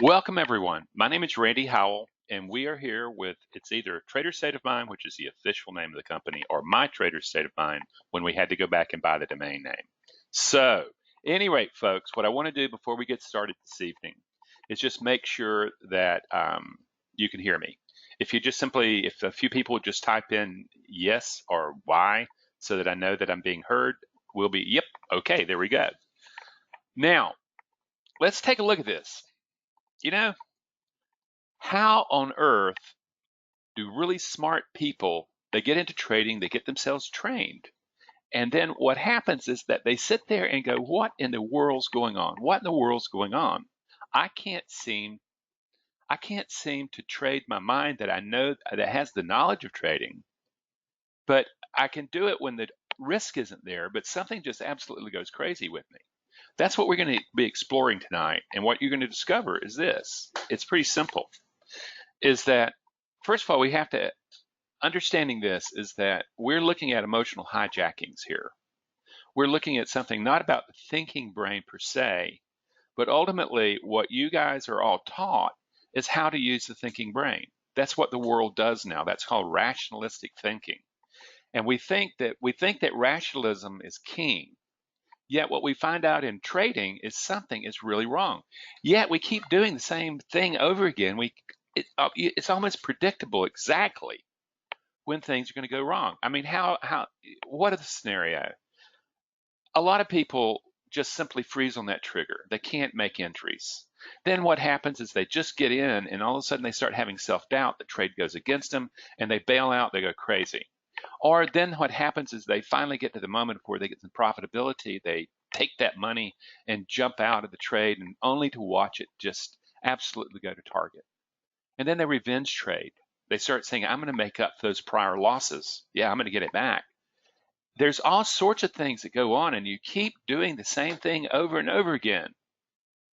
Welcome, everyone. My name is Randy Howell, and we are here with it's either Trader State of Mind, which is the official name of the company, or My Trader State of Mind when we had to go back and buy the domain name. So, any rate, folks, what I want to do before we get started this evening is just make sure that you can hear me. If a few people just type in yes or Y so that I know that I'm being heard, we'll be, yep, okay, there we go. Now, let's take a look at this. You know, how on earth do really smart people, they get into trading, they get themselves trained, and then what happens is that they sit there and go, what in the world's going on? What in the world's going on? I can't seem to trade my mind that I know that has the knowledge of trading, but I can do it when the risk isn't there, but something just absolutely goes crazy with me. That's what we're going to be exploring tonight. And what you're going to discover is this. It's pretty simple. Is that, first of all, we have to, understanding this is that we're looking at emotional hijackings here. We're looking at something not about the thinking brain per se, but ultimately what you guys are all taught is how to use the thinking brain. That's what the world does now. That's called rationalistic thinking. And we think that rationalism is king. Yet what we find out in trading is something is really wrong. Yet we keep doing the same thing over again. It's almost predictable exactly when things are going to go wrong. I mean, what is the scenario? A lot of people just simply freeze on that trigger. They can't make entries. Then what happens is they just get in and all of a sudden they start having self-doubt. The trade goes against them and they bail out, they go crazy. Or then what happens is they finally get to the moment where they get some profitability. They take that money and jump out of the trade and only to watch it just absolutely go to target. And then they revenge trade. They start saying, I'm going to make up those prior losses. Yeah, I'm going to get it back. There's all sorts of things that go on, and you keep doing the same thing over and over again.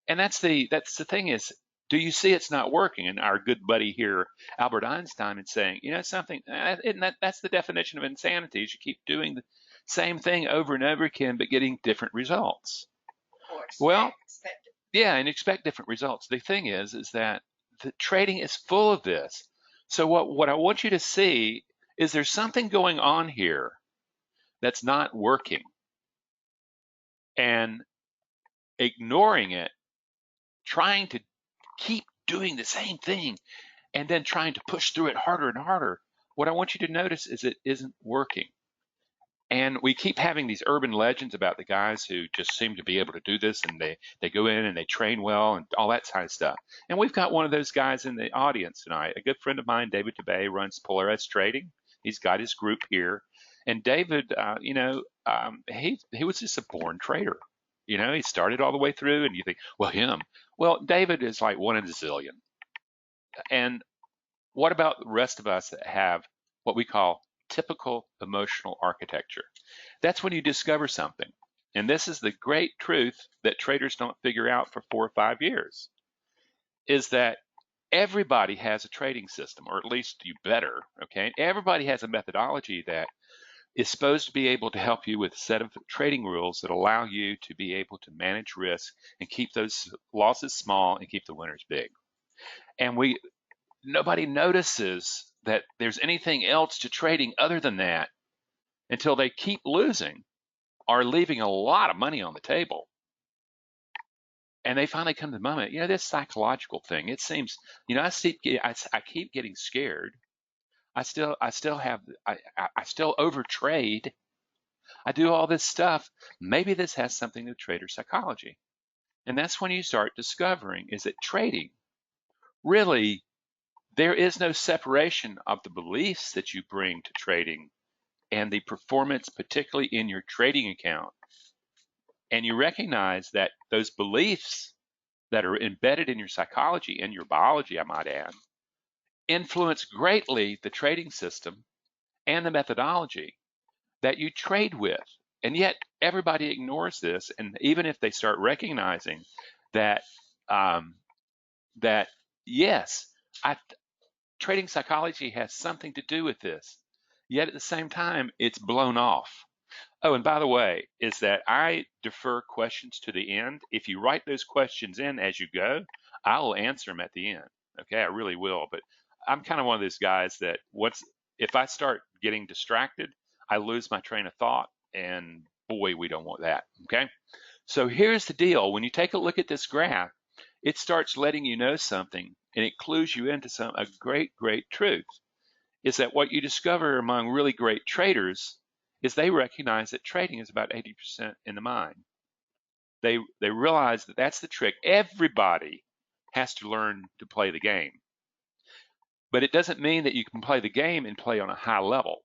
And that's the thing is, do you see it's not working? And our good buddy here, Albert Einstein, is saying, you know something, that's the definition of insanity, is you keep doing the same thing over and over again, but getting different results. Well, yeah, and expect different results. The thing is that the trading is full of this. So what I want you to see is there's something going on here that's not working, and ignoring it, trying to keep doing the same thing, and then trying to push through it harder and harder. What I want you to notice is it isn't working. And we keep having these urban legends about the guys who just seem to be able to do this, and they go in and they train well and all that kind of stuff. And we've got one of those guys in the audience tonight. A good friend of mine, David DeBay, runs Polaris Trading. He's got his group here. And David, he was just a born trader. You know, he started all the way through, and you think, well, him. Well, David is like one in a zillion. And what about the rest of us that have what we call typical emotional architecture? That's when you discover something. And this is the great truth that traders don't figure out for 4 or 5 years, is that everybody has a trading system, or at least you better, okay? Everybody has a methodology that is supposed to be able to help you with a set of trading rules that allow you to be able to manage risk and keep those losses small and keep the winners big. And nobody notices that there's anything else to trading other than that until they keep losing or leaving a lot of money on the table. And they finally come to the moment, you know, this psychological thing, it seems, you know, I keep getting scared. I still overtrade. I do all this stuff. Maybe this has something to trader psychology. And that's when you start discovering is that trading, really, there is no separation of the beliefs that you bring to trading and the performance, particularly in your trading account. And you recognize that those beliefs that are embedded in your psychology and your biology, I might add, influence greatly the trading system and the methodology that you trade with. And yet everybody ignores this. And even if they start recognizing that, that yes, trading psychology has something to do with this, yet at the same time, it's blown off. Oh, and by the way, is that I defer questions to the end. If you write those questions in as you go, I will answer them at the end. Okay, I really will. But I'm kind of one of those guys that if I start getting distracted, I lose my train of thought, and boy, we don't want that. Okay, so here's the deal: when you take a look at this graph, it starts letting you know something, and it clues you into a great, great truth. Is that what you discover among really great traders? Is they recognize that trading is about 80% in the mind. They realize that that's the trick. Everybody has to learn to play the game, but it doesn't mean that you can play the game and play on a high level.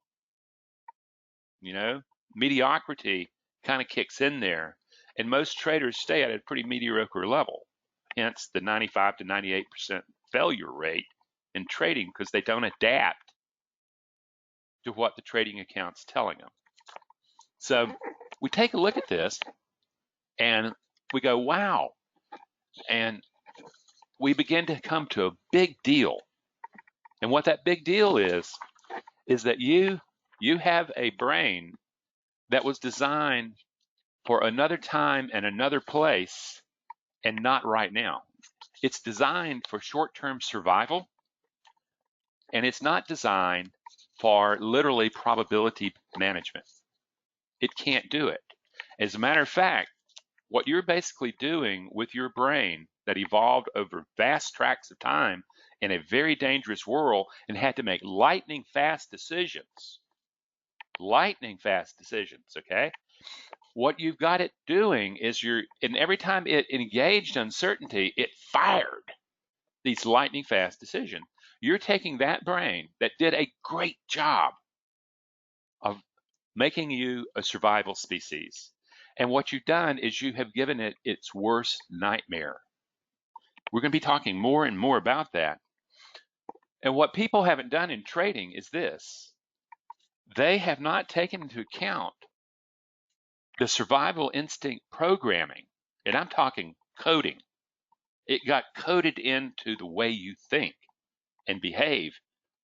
You know, mediocrity kind of kicks in there, and most traders stay at a pretty mediocre level. Hence the 95 to 98% failure rate in trading, because they don't adapt to what the trading account's telling them. So we take a look at this and we go, wow. And we begin to come to a big deal. And what that big deal is that you have a brain that was designed for another time and another place, and not right now. It's designed for short-term survival, and it's not designed for literally probability management. It can't do it. As a matter of fact, what you're basically doing with your brain that evolved over vast tracts of time in a very dangerous world and had to make lightning fast decisions, okay? What you've got it doing is and every time it engaged uncertainty, it fired these lightning fast decisions. You're taking that brain that did a great job of making you a survival species, and what you've done is you have given it its worst nightmare. We're going to be talking more and more about that. And what people haven't done in trading is this: they have not taken into account the survival instinct programming, and I'm talking coding. It got coded into the way you think and behave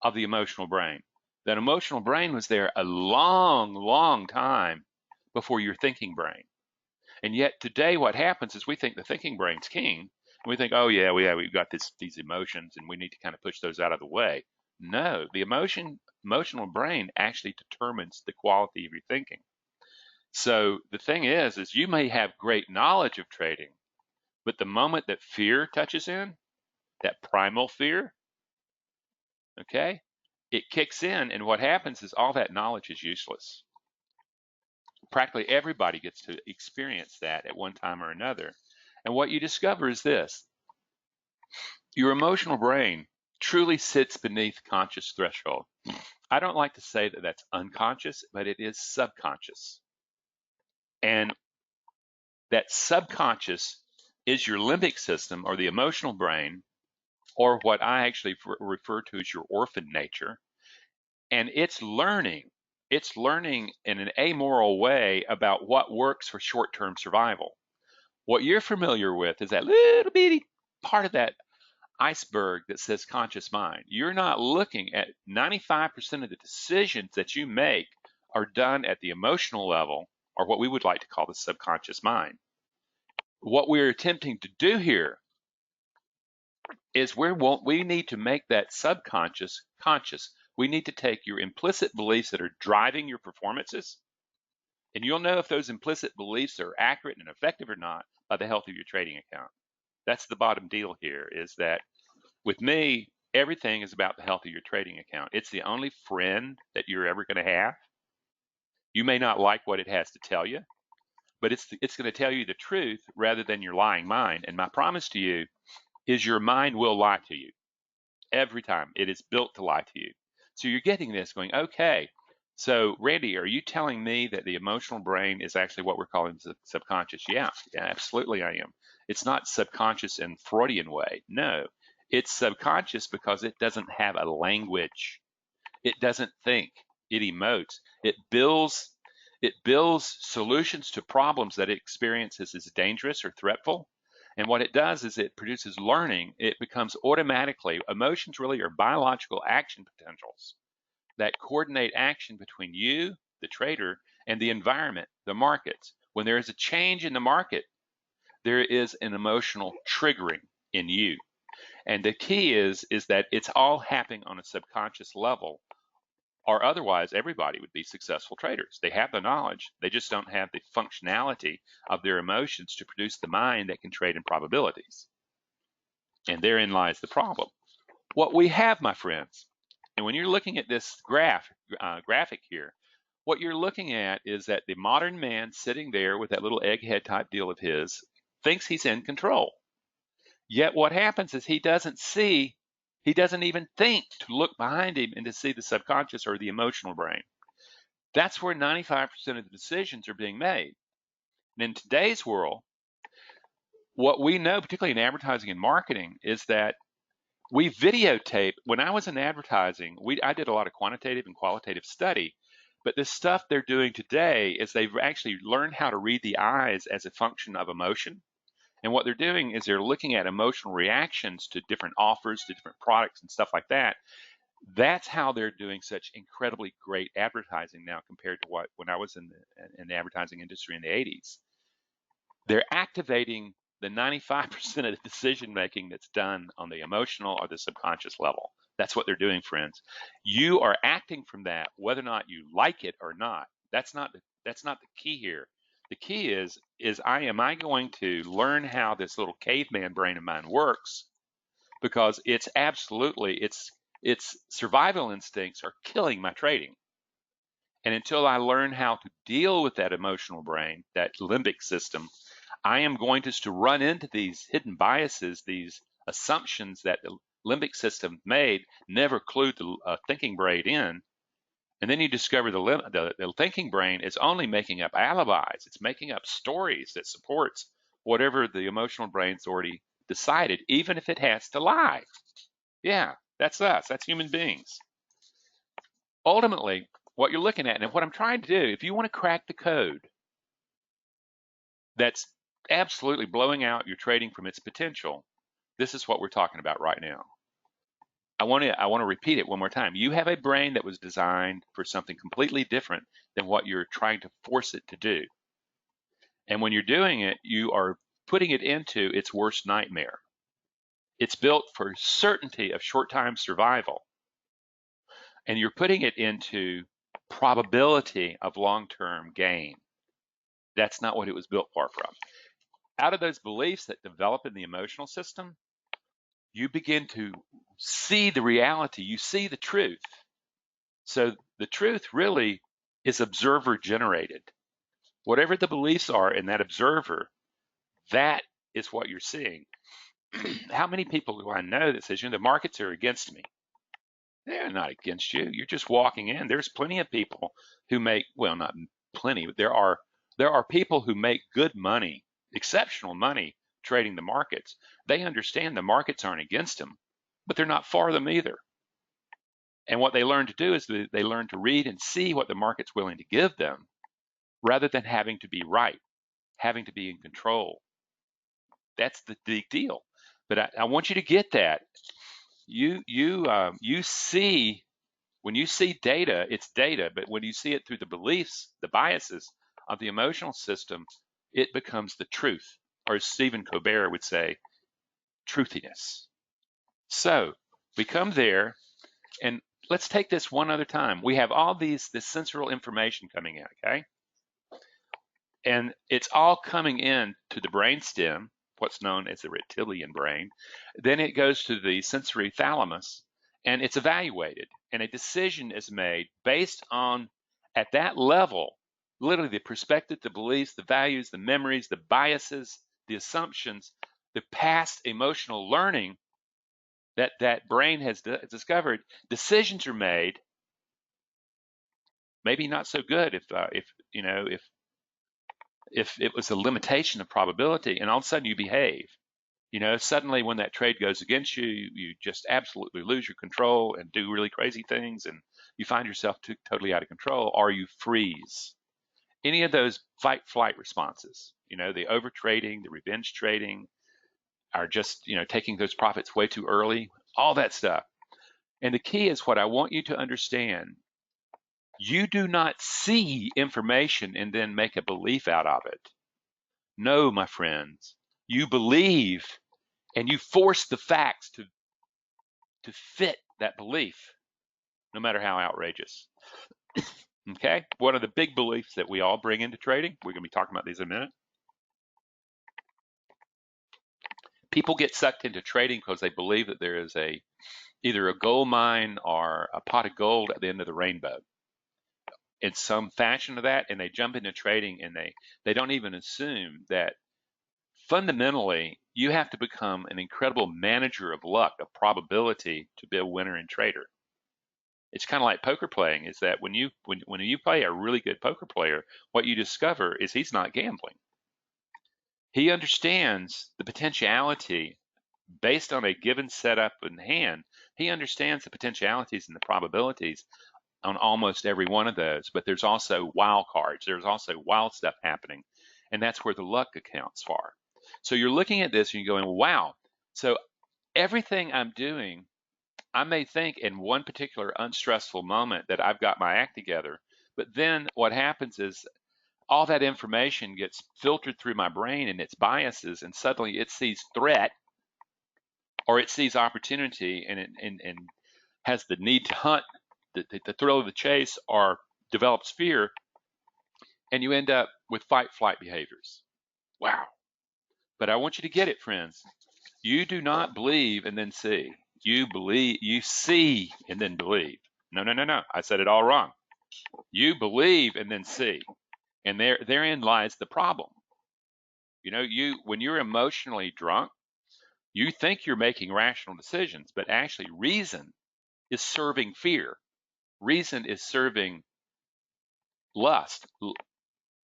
of the emotional brain. That emotional brain was there a long, long time before your thinking brain. And yet today what happens is we think the thinking brain's king. We think, oh yeah, we've got these emotions and we need to kind of push those out of the way. No, the emotional brain actually determines the quality of your thinking. So the thing is you may have great knowledge of trading, but the moment that fear touches in, that primal fear, okay, it kicks in, and what happens is all that knowledge is useless. Practically everybody gets to experience that at one time or another. And what you discover is this: your emotional brain truly sits beneath conscious threshold. I don't like to say that that's unconscious, but it is subconscious. And that subconscious is your limbic system, or the emotional brain, or what I actually refer to as your orphan nature. And it's learning in an amoral way about what works for short-term survival. What you're familiar with is that little bitty part of that iceberg that says conscious mind. You're not looking at 95% of the decisions that you make are done at the emotional level, or what we would like to call the subconscious mind. What we're attempting to do here is we need to make that subconscious conscious. We need to take your implicit beliefs that are driving your performances, and you'll know if those implicit beliefs are accurate and effective or not by the health of your trading account. That's the bottom deal here, is that with me, everything is about the health of your trading account. It's the only friend that you're ever going to have. You may not like what it has to tell you, but it's going to tell you the truth rather than your lying mind. And my promise to you is your mind will lie to you every time. It is built to lie to you. So you're getting this going, okay, so Randy, are you telling me that the emotional brain is actually what we're calling subconscious? Yeah, absolutely I am. It's not subconscious in Freudian way. No, it's subconscious because it doesn't have a language. It doesn't think. It emotes. It builds solutions to problems that it experiences as dangerous or threatful. And what it does is it produces learning. It becomes automatically, emotions really are biological action potentials that coordinate action between you, the trader, and the environment, the markets. When there is a change in the market, there is an emotional triggering. in you. And the key is that it's all happening on a subconscious level, or otherwise everybody would be successful traders. They have the knowledge, they just don't have the functionality of their emotions to produce the mind that can trade in probabilities. And therein lies the problem. What we have, my friends, and when you're looking at this graphic here, what you're looking at is that the modern man sitting there with that little egghead type deal of his thinks he's in control. Yet what happens is he doesn't even think to look behind him and to see the subconscious or the emotional brain. That's where 95% of the decisions are being made. And in today's world, what we know, particularly in advertising and marketing, is that we videotape. When I was in advertising, I did a lot of quantitative and qualitative study, but the stuff they're doing today is they've actually learned how to read the eyes as a function of emotion. And what they're doing is they're looking at emotional reactions to different offers, to different products and stuff like that. That's how they're doing such incredibly great advertising now compared to when I was in the advertising industry in the 80s. They're activating the 95% of the decision making that's done on the emotional or the subconscious level. That's what they're doing, friends. You are acting from that, whether or not you like it or not. That's not the key here. The key is am I going to learn how this little caveman brain of mine works? Because it's its survival instincts are killing my trading. And until I learn how to deal with that emotional brain, that limbic system, I am going to run into these hidden biases, these assumptions that the limbic system made, never clued the thinking brain in. And then you discover the thinking brain is only making up alibis. It's making up stories that supports whatever the emotional brain's already decided, even if it has to lie. Yeah, that's us. That's human beings. Ultimately, what you're looking at, and what I'm trying to do, if you want to crack the code that's absolutely blowing out your trading from its potential, this is what we're talking about right now. I want to repeat it one more time. You have a brain that was designed for something completely different than what you're trying to force it to do. And when you're doing it, you are putting it into its worst nightmare. It's built for certainty of short-time survival. And you're putting it into probability of long-term gain. That's not what it was built for. Out of those beliefs that develop in the emotional system, you begin to see the reality, you see the truth. So the truth really is observer generated. Whatever the beliefs are in that observer, that is what you're seeing. How many people do I know that says, the markets are against me? They're not against you. You're just walking in. There's plenty of people who make, well, not plenty, but there are people who make good money, exceptional money trading the markets. They understand the markets aren't against them, but they're not for them either. And what they learn to do is they learn to read and see what the market's willing to give them, rather than having to be right, having to be in control. That's the big deal. But I want you to get that. You see, when you see data, it's data. But when you see it through the beliefs, the biases of the emotional system, it becomes the truth, or as Stephen Colbert would say, truthiness. So we come there, and let's take this one other time. We have all this sensorial information coming in, okay? And it's all coming in to the brainstem, what's known as the reptilian brain. Then it goes to the sensory thalamus, and it's evaluated. And a decision is made based on, at that level, literally the perspective, the beliefs, the values, the memories, the biases, the assumptions, the past emotional learning that brain has discovered. Decisions are made. Maybe not so good if it was a limitation of probability, and all of a sudden you behave. Suddenly when that trade goes against you, you just absolutely lose your control and do really crazy things, and you find yourself totally out of control, or you freeze. Any of those fight-flight responses, the over trading, the revenge trading, are just, taking those profits way too early, all that stuff. And the key is, what I want you to understand, you do not see information and then make a belief out of it. No, my friends, you believe and you force the facts to fit that belief, no matter how outrageous. Okay, one of the big beliefs that we all bring into trading, we're going to be talking about these in a minute. People get sucked into trading because they believe that there is either a gold mine or a pot of gold at the end of the rainbow. In some fashion of that, and they jump into trading, and they don't even assume that fundamentally you have to become an incredible manager of luck, of probability, to be a winner and trader. It's kind of like poker playing, is that when you play a really good poker player, what you discover is he's not gambling. He understands the potentiality based on a given setup in hand. He understands the potentialities and the probabilities on almost every one of those, but there's also wild cards. There's also wild stuff happening, and that's where the luck accounts for. So you're looking at this and you're going, wow, so everything I'm doing, I may think in one particular unstressful moment that I've got my act together, but then what happens is all that information gets filtered through my brain and its biases, and suddenly it sees threat or it sees opportunity, and has the need to hunt, the thrill of the chase, or develops fear, and you end up with fight-flight behaviors. Wow. But I want you to get it, friends. You do not believe and then see. You see and then believe. No. I said it all wrong. You believe and then see. And therein lies the problem. You know, when you're emotionally drunk, you think you're making rational decisions, but actually reason is serving fear. Reason is serving lust.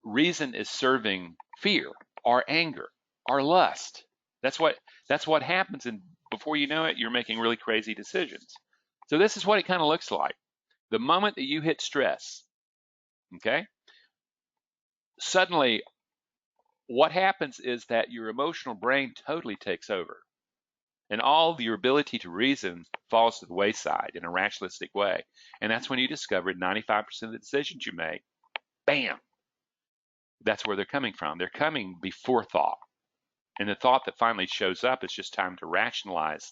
Reason is serving fear or anger or lust. That's what happens, and before you know it, you're making really crazy decisions. So this is what it kind of looks like. The moment that you hit stress, okay, suddenly what happens is that your emotional brain totally takes over, and all of your ability to reason falls to the wayside in a rationalistic way. And that's when you discover 95% of the decisions you make, bam, that's where they're coming from. They're coming before thought. And the thought that finally shows up is just time to rationalize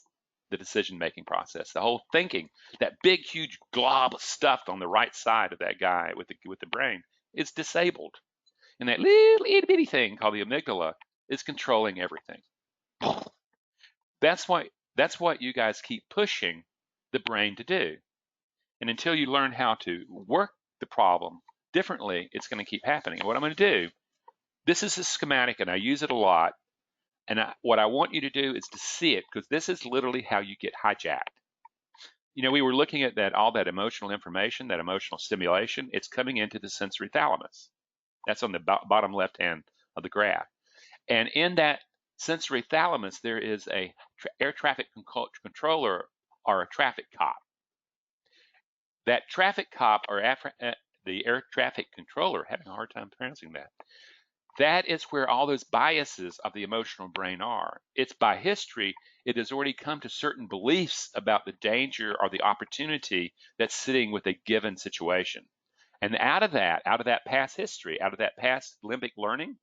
the decision-making process. The whole thinking, that big, huge glob of stuff on the right side of that guy with the brain, is disabled. And that little itty-bitty thing called the amygdala is controlling everything. That's what you guys keep pushing the brain to do. And until you learn how to work the problem differently, it's going to keep happening. And what I'm going to do, this is a schematic, and I use it a lot. And what I want you to do is to see it, because this is literally how you get hijacked. You know, we were looking at all that emotional information, that emotional stimulation. It's coming into the sensory thalamus. That's on the bottom left hand of the graph. And in that sensory thalamus, there is a air traffic controller, or a traffic cop. That traffic cop, or the air traffic controller, having a hard time pronouncing that, that is where all those biases of the emotional brain are. It's by history, it has already come to certain beliefs about the danger or the opportunity that's sitting with a given situation. And out of that past history, out of that past limbic learning,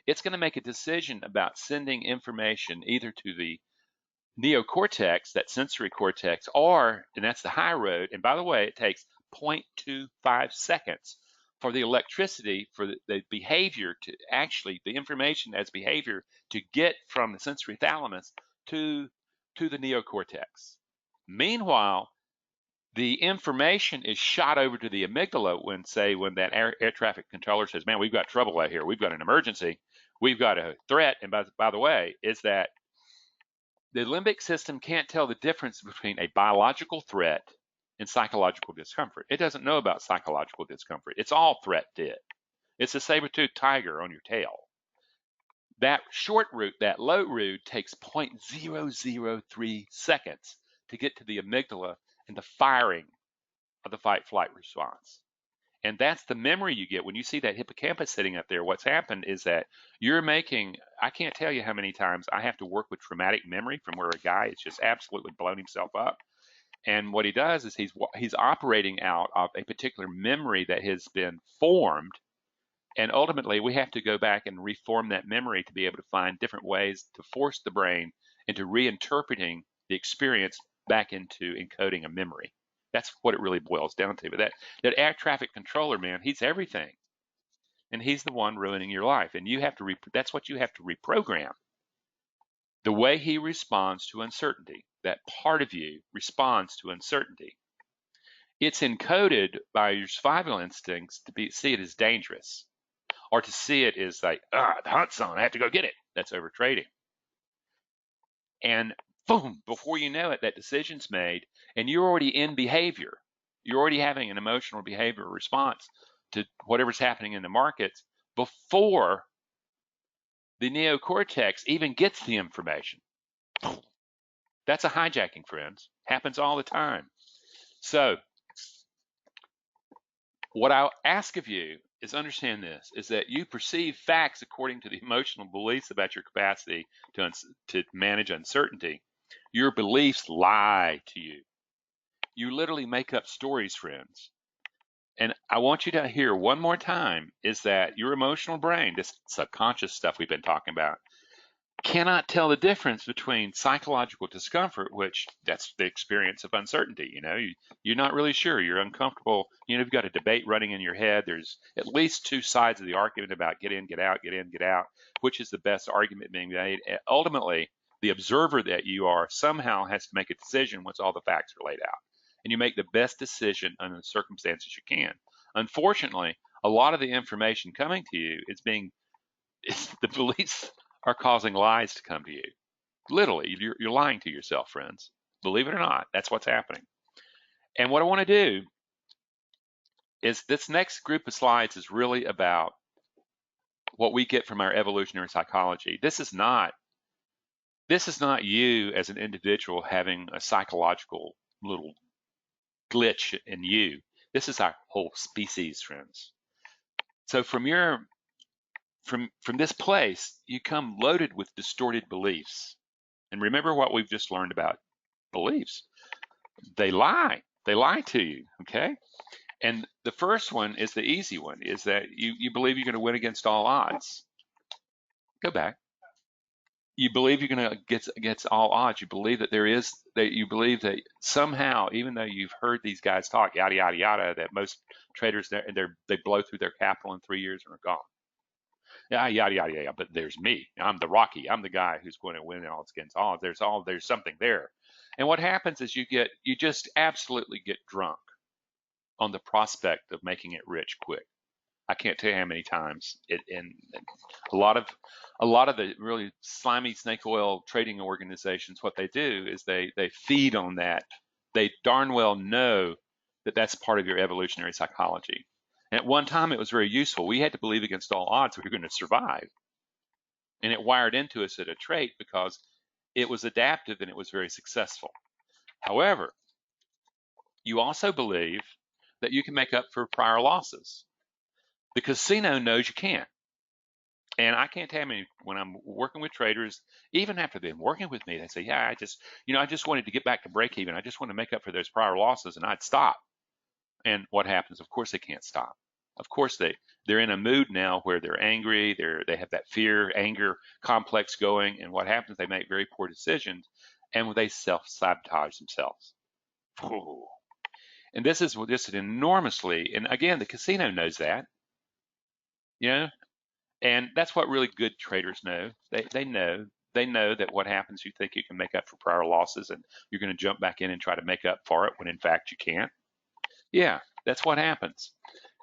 it's going to make a decision about sending information either to the neocortex, that sensory cortex, or, and that's the high road. And by the way, it takes 0.25 seconds for the electricity, for the behavior to actually, the information as behavior to get from the sensory thalamus to the neocortex. Meanwhile, the information is shot over to the amygdala when that air traffic controller says, man, we've got trouble out here. We've got an emergency. We've got a threat. And by the way, is that the limbic system can't tell the difference between a biological threat and psychological discomfort. It doesn't know about psychological discomfort. It's all threat to it. It's a saber-toothed tiger on your tail. That short route, that low route, takes 0.003 seconds to get to the amygdala and the firing of the fight-flight response. And that's the memory you get when you see that hippocampus sitting up there. What's happened is that you're making, I can't tell you how many times I have to work with traumatic memory from where a guy has just absolutely blown himself up. And what he does is he's operating out of a particular memory that has been formed. And ultimately, we have to go back and reform that memory to be able to find different ways to force the brain into reinterpreting the experience back into encoding a memory. That's what it really boils down to. But that air traffic controller, man, he's everything. And he's the one ruining your life. And you have to, that's what you have to reprogram. The way he responds to uncertainty, that part of you responds to uncertainty. It's encoded by your survival instincts to see it as dangerous, or to see it as like, the hunt's on, I have to go get it. That's overtrading. And boom, before you know it, that decision's made, and you're already in behavior. You're already having an emotional behavioral response to whatever's happening in the markets before the neocortex even gets the information. That's a hijacking, friends. Happens all the time. So what I'll ask of you is understand this, is that you perceive facts according to the emotional beliefs about your capacity to manage uncertainty. Your beliefs lie to you. You literally make up stories, friends. And I want you to hear one more time is that your emotional brain, this subconscious stuff we've been talking about, cannot tell the difference between psychological discomfort, which that's the experience of uncertainty. You're not really sure, you're uncomfortable. You've got a debate running in your head. There's at least two sides of the argument about get in, get out, get in, get out, which is the best argument being made. Ultimately, the observer that you are somehow has to make a decision once all the facts are laid out, and you make the best decision under the circumstances you can. Unfortunately, a lot of the information coming to you is the beliefs are causing lies to come to you. Literally, you're lying to yourself, friends. Believe it or not, that's what's happening. And what I want to do is this next group of slides is really about what we get from our evolutionary psychology. This is not you as an individual having a psychological little glitch in you. This is our whole species, friends. So from this place, you come loaded with distorted beliefs. And remember what we've just learned about beliefs. They lie. They lie to you, okay? And the first one is the easy one, is that you believe you're going to win against all odds. Go back. You believe you're going to get against all odds. You believe you believe that somehow, even though you've heard these guys talk, yada, yada, yada, that most traders, they blow through their capital in 3 years and are gone. Yeah, yada, yada, yada, but there's me. I'm the Rocky. I'm the guy who's going to win all against all. There's something there. And what happens is you just absolutely get drunk on the prospect of making it rich quick. I can't tell you how many times and a lot of the really slimy snake oil trading organizations, what they do is they feed on that. They darn well know that that's part of your evolutionary psychology. And at one time, it was very useful. We had to believe against all odds we were going to survive. And it wired into us as a trait because it was adaptive and it was very successful. However, you also believe that you can make up for prior losses. The casino knows you can't. And I can't tell you when I'm working with traders, even after they've been working with me, they say, yeah, I just wanted to get back to break even. I just want to make up for those prior losses, and I'd stop. And what happens? Of course, they can't stop. Of course, they're in a mood now where they're angry. They have that fear, anger complex going. And what happens? They make very poor decisions, and they self-sabotage themselves. And this is enormously. And again, the casino knows that. And that's what really good traders know. They know that what happens, you think you can make up for prior losses, and you're going to jump back in and try to make up for it when in fact you can't. Yeah, that's what happens.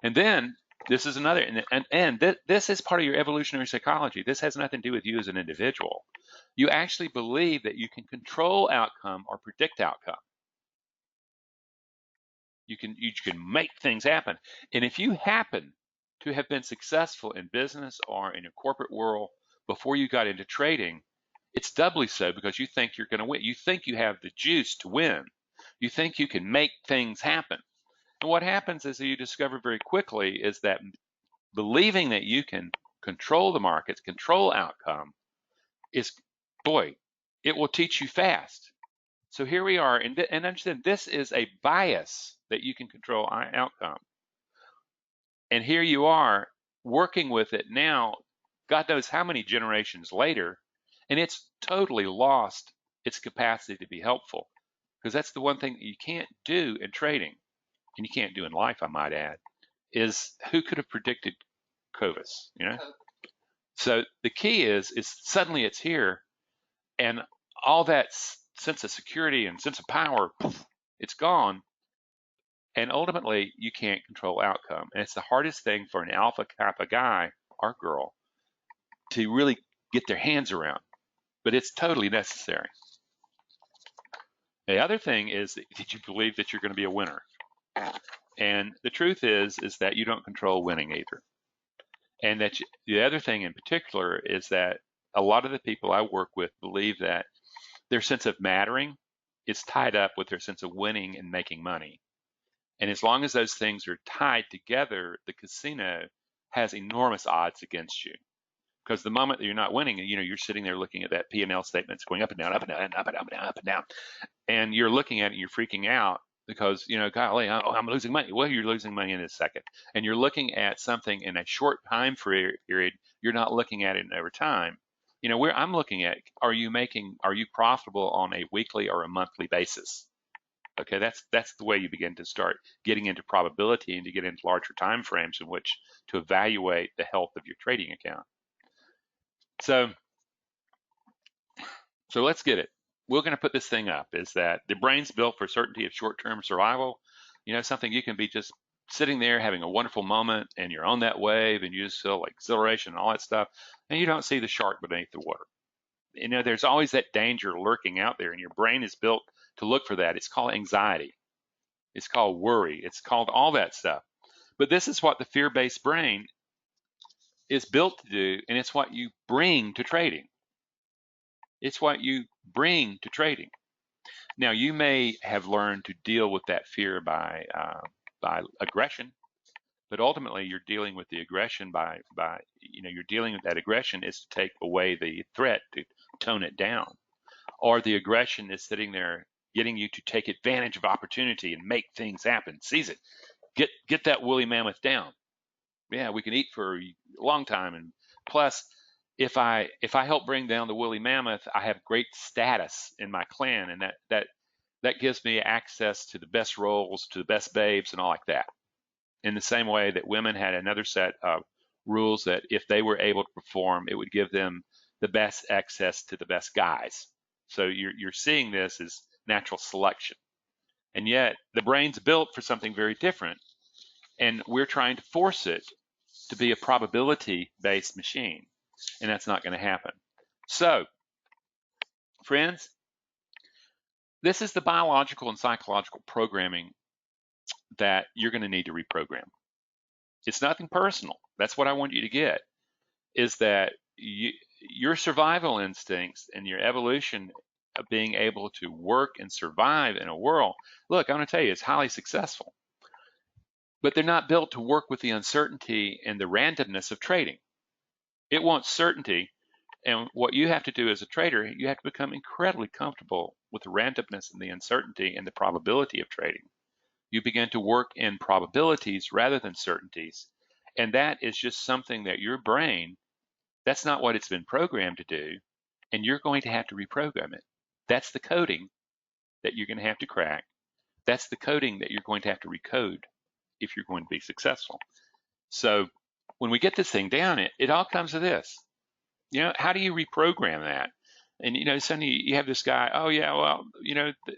And then this is another, this is part of your evolutionary psychology. This has nothing to do with you as an individual. You actually believe that you can control outcome or predict outcome. You can make things happen. And if you happen to have been successful in business or in a corporate world before you got into trading, it's doubly so because you think you're going to win. You think you have the juice to win. You think you can make things happen. And what happens is that you discover very quickly is that believing that you can control the markets, control outcome, it will teach you fast. So here we are, and understand this is a bias that you can control outcome. And here you are working with it now, God knows how many generations later, and it's totally lost its capacity to be helpful. Because that's the one thing that you can't do in trading, and you can't do in life, I might add, is who could have predicted COVID, you know? So the key is suddenly it's here, and all that sense of security and sense of power, poof, it's gone. And ultimately, you can't control outcome. And it's the hardest thing for an alpha kappa guy or girl to really get their hands around, but it's totally necessary. The other thing is, did you believe that you're going to be a winner? And the truth is that you don't control winning either. And that the other thing in particular is that a lot of the people I work with believe that their sense of mattering is tied up with their sense of winning and making money. And as long as those things are tied together, the casino has enormous odds against you. Because the moment that you're not winning, you're sitting there looking at that P&L statement, it's going up and down, up and down, up and down, up and down, up and down. And you're looking at it and you're freaking out because, golly, I'm losing money. Well, you're losing money in a second. And you're looking at something in a short time period. You're not looking at it over time. Where I'm looking at, are you profitable on a weekly or a monthly basis? Okay, that's the way you begin to start getting into probability and to get into larger time frames in which to evaluate the health of your trading account. So let's get it. We're going to put this thing up, is that the brain's built for certainty of short-term survival. Something you can be just sitting there having a wonderful moment and you're on that wave and you just feel like exhilaration and all that stuff, and you don't see the shark beneath the water. There's always that danger lurking out there, and your brain is built to look for that. It's called anxiety. It's called worry. It's called all that stuff. But this is what the fear-based brain is built to do, and it's what you bring to trading. It's what you bring to trading. Now, you may have learned to deal with that fear by aggression, but ultimately you're dealing with the aggression by you're dealing with that aggression is to take away the threat, to tone it down, or the aggression is sitting there getting you to take advantage of opportunity and make things happen. Seize it. Get that woolly mammoth down. Yeah, we can eat for a long time, and plus, if I help bring down the woolly mammoth, I have great status in my clan, and that gives me access to the best roles, to the best babes, and all like that. In the same way that women had another set of rules that if they were able to perform, it would give them the best access to the best guys. So you're seeing this as natural selection, and yet the brain's built for something very different, and we're trying to force it to be a probability-based machine, and that's not going to happen. So, friends, this is the biological and psychological programming that you're going to need to reprogram. It's nothing personal. That's what I want you to get, is that your survival instincts and your evolution of being able to work and survive in a world, look, I'm going to tell you, it's highly successful. But they're not built to work with the uncertainty and the randomness of trading. It wants certainty, and what you have to do as a trader, you have to become incredibly comfortable with the randomness and the uncertainty and the probability of trading. You begin to work in probabilities rather than certainties, and that is just something that your brain, that's not what it's been programmed to do, and you're going to have to reprogram it. That's the coding that you're going to have to crack. That's the coding that you're going to have to recode if you're going to be successful. So when we get this thing down, it all comes to this. How do you reprogram that? And, suddenly you have this guy, oh, yeah, well,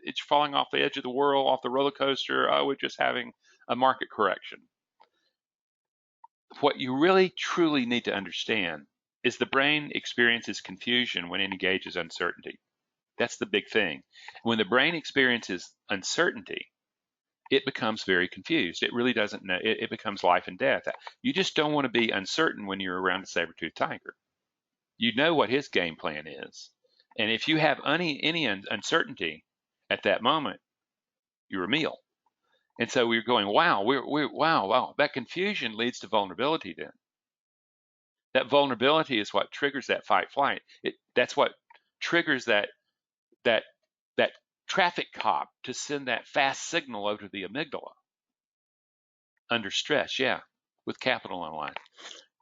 it's falling off the edge of the world, off the roller coaster. Oh, we're just having a market correction. What you really, truly need to understand is the brain experiences confusion when it engages uncertainty. That's the big thing. When the brain experiences uncertainty, it becomes very confused. It really doesn't know. It becomes life and death. You just don't want to be uncertain when you're around a saber-toothed tiger. You know what his game plan is. And if you have any uncertainty at that moment, you're a meal. And so we're going, wow, wow. That confusion leads to vulnerability then. That vulnerability is what triggers that fight-flight. That's what triggers that traffic cop to send that fast signal over to the amygdala under stress, with capital on line.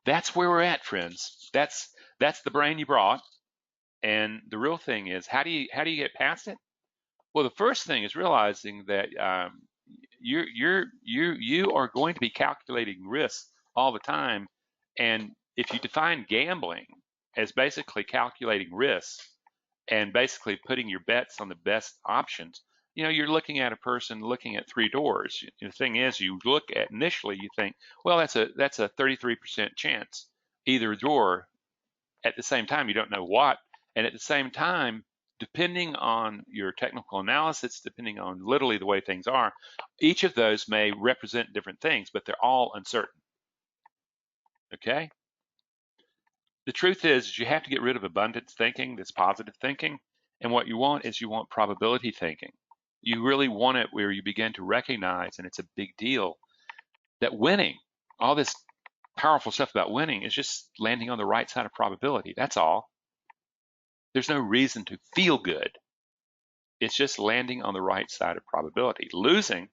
That's where we're at, friends. That's the brain you brought. And the real thing is, how do you get past it? Well, the first thing is realizing that you are going to be calculating risks all the time, and if you define gambling as basically calculating risks and basically putting your bets on the best options, you're looking at a person looking at three doors. The thing is, you look at initially, you think, well, that's a 33% chance either door. At the same time, you don't know what, and at the same time, depending on your technical analysis, depending on literally the way things are, each of those may represent different things, but they're all uncertain. Okay? The truth is you have to get rid of abundance thinking, this positive thinking, and what you want is you want probability thinking. You really want it where you begin to recognize, and it's a big deal, that winning, all this powerful stuff about winning, is just landing on the right side of probability. That's all. There's no reason to feel good. It's just landing on the right side of probability. Losing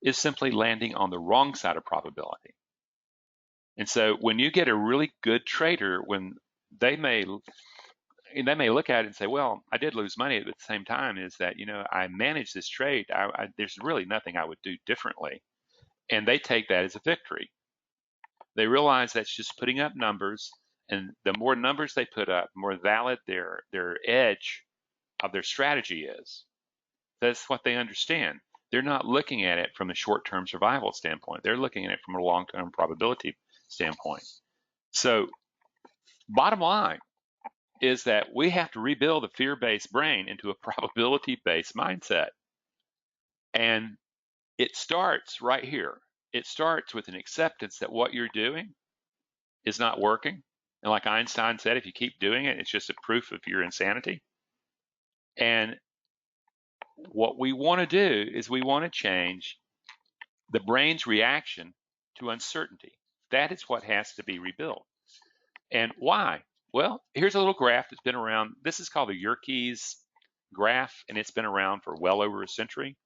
is simply landing on the wrong side of probability. And so when you get a really good trader, when they may look at it and say, well, I did lose money, but at the same time is that, I managed this trade. There's really nothing I would do differently. And they take that as a victory. They realize that's just putting up numbers, and the more numbers they put up, the more valid their edge of their strategy is. That's what they understand. They're not looking at it from a short-term survival standpoint. They're looking at it from a long-term probability standpoint. So bottom line is that we have to rebuild a fear-based brain into a probability-based mindset. And it starts right here. It starts with an acceptance that what you're doing is not working. And like Einstein said, if you keep doing it, it's just a proof of your insanity. And what we want to do is we want to change the brain's reaction to uncertainty. That is what has to be rebuilt. And why? Well, here's a little graph that's been around. This is called the Yerkes graph, and it's been around for well over a century.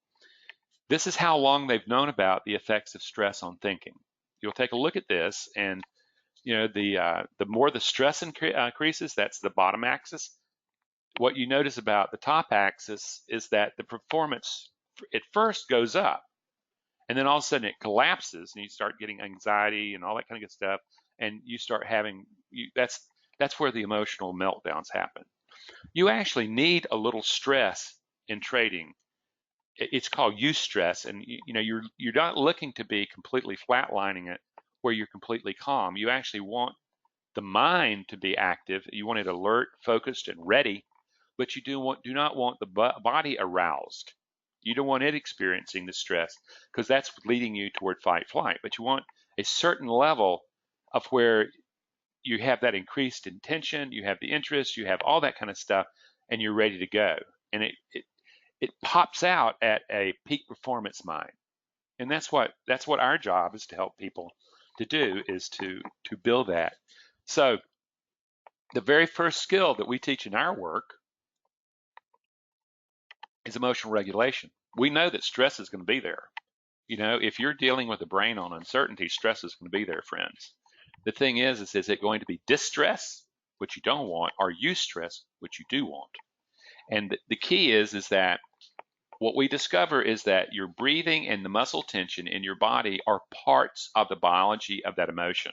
This is how long they've known about the effects of stress on thinking. You'll take a look at this, and the more the stress increases, that's the bottom axis. What you notice about the top axis is that the performance at first goes up, and then all of a sudden it collapses, and you start getting anxiety and all that kind of good stuff, and you start having that's where the emotional meltdowns happen. You actually need a little stress in trading. It's called eustress, and you're not looking to be completely flatlining it where you're completely calm. You actually want the mind to be active. You want it alert, focused, and ready, but you do not want the body aroused. You don't want it experiencing the stress, because that's leading you toward fight flight. But you want a certain level of where you have that increased intention, you have the interest, you have all that kind of stuff, and you're ready to go. And it pops out at a peak performance mind. And that's what our job is to help people to do, is to build that. So the very first skill that we teach in our work is emotional regulation. We know that stress is going to be there. If you're dealing with the brain on uncertainty, stress is going to be there, friends. The thing is it going to be distress, which you don't want, or eustress, which you do want? And the key is that what we discover is that your breathing and the muscle tension in your body are parts of the biology of that emotion.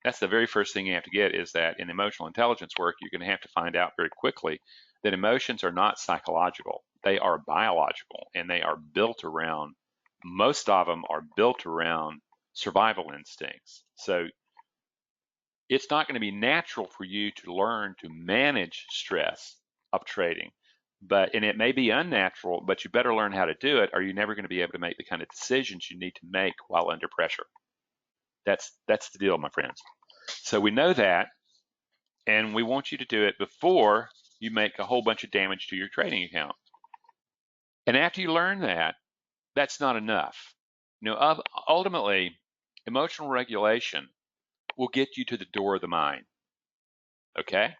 That's the very first thing you have to get, is that in emotional intelligence work, you're going to have to find out very quickly that emotions are not psychological. They are biological, and they are built around, most of them are built around survival instincts. So it's not going to be natural for you to learn to manage stress of trading. And it may be unnatural, but you better learn how to do it, or you're never going to be able to make the kind of decisions you need to make while under pressure. That's the deal, my friends. So we know that, and we want you to do it before you make a whole bunch of damage to your trading account. And after you learn that, that's not enough. Ultimately, emotional regulation will get you to the door of the mind. Okay?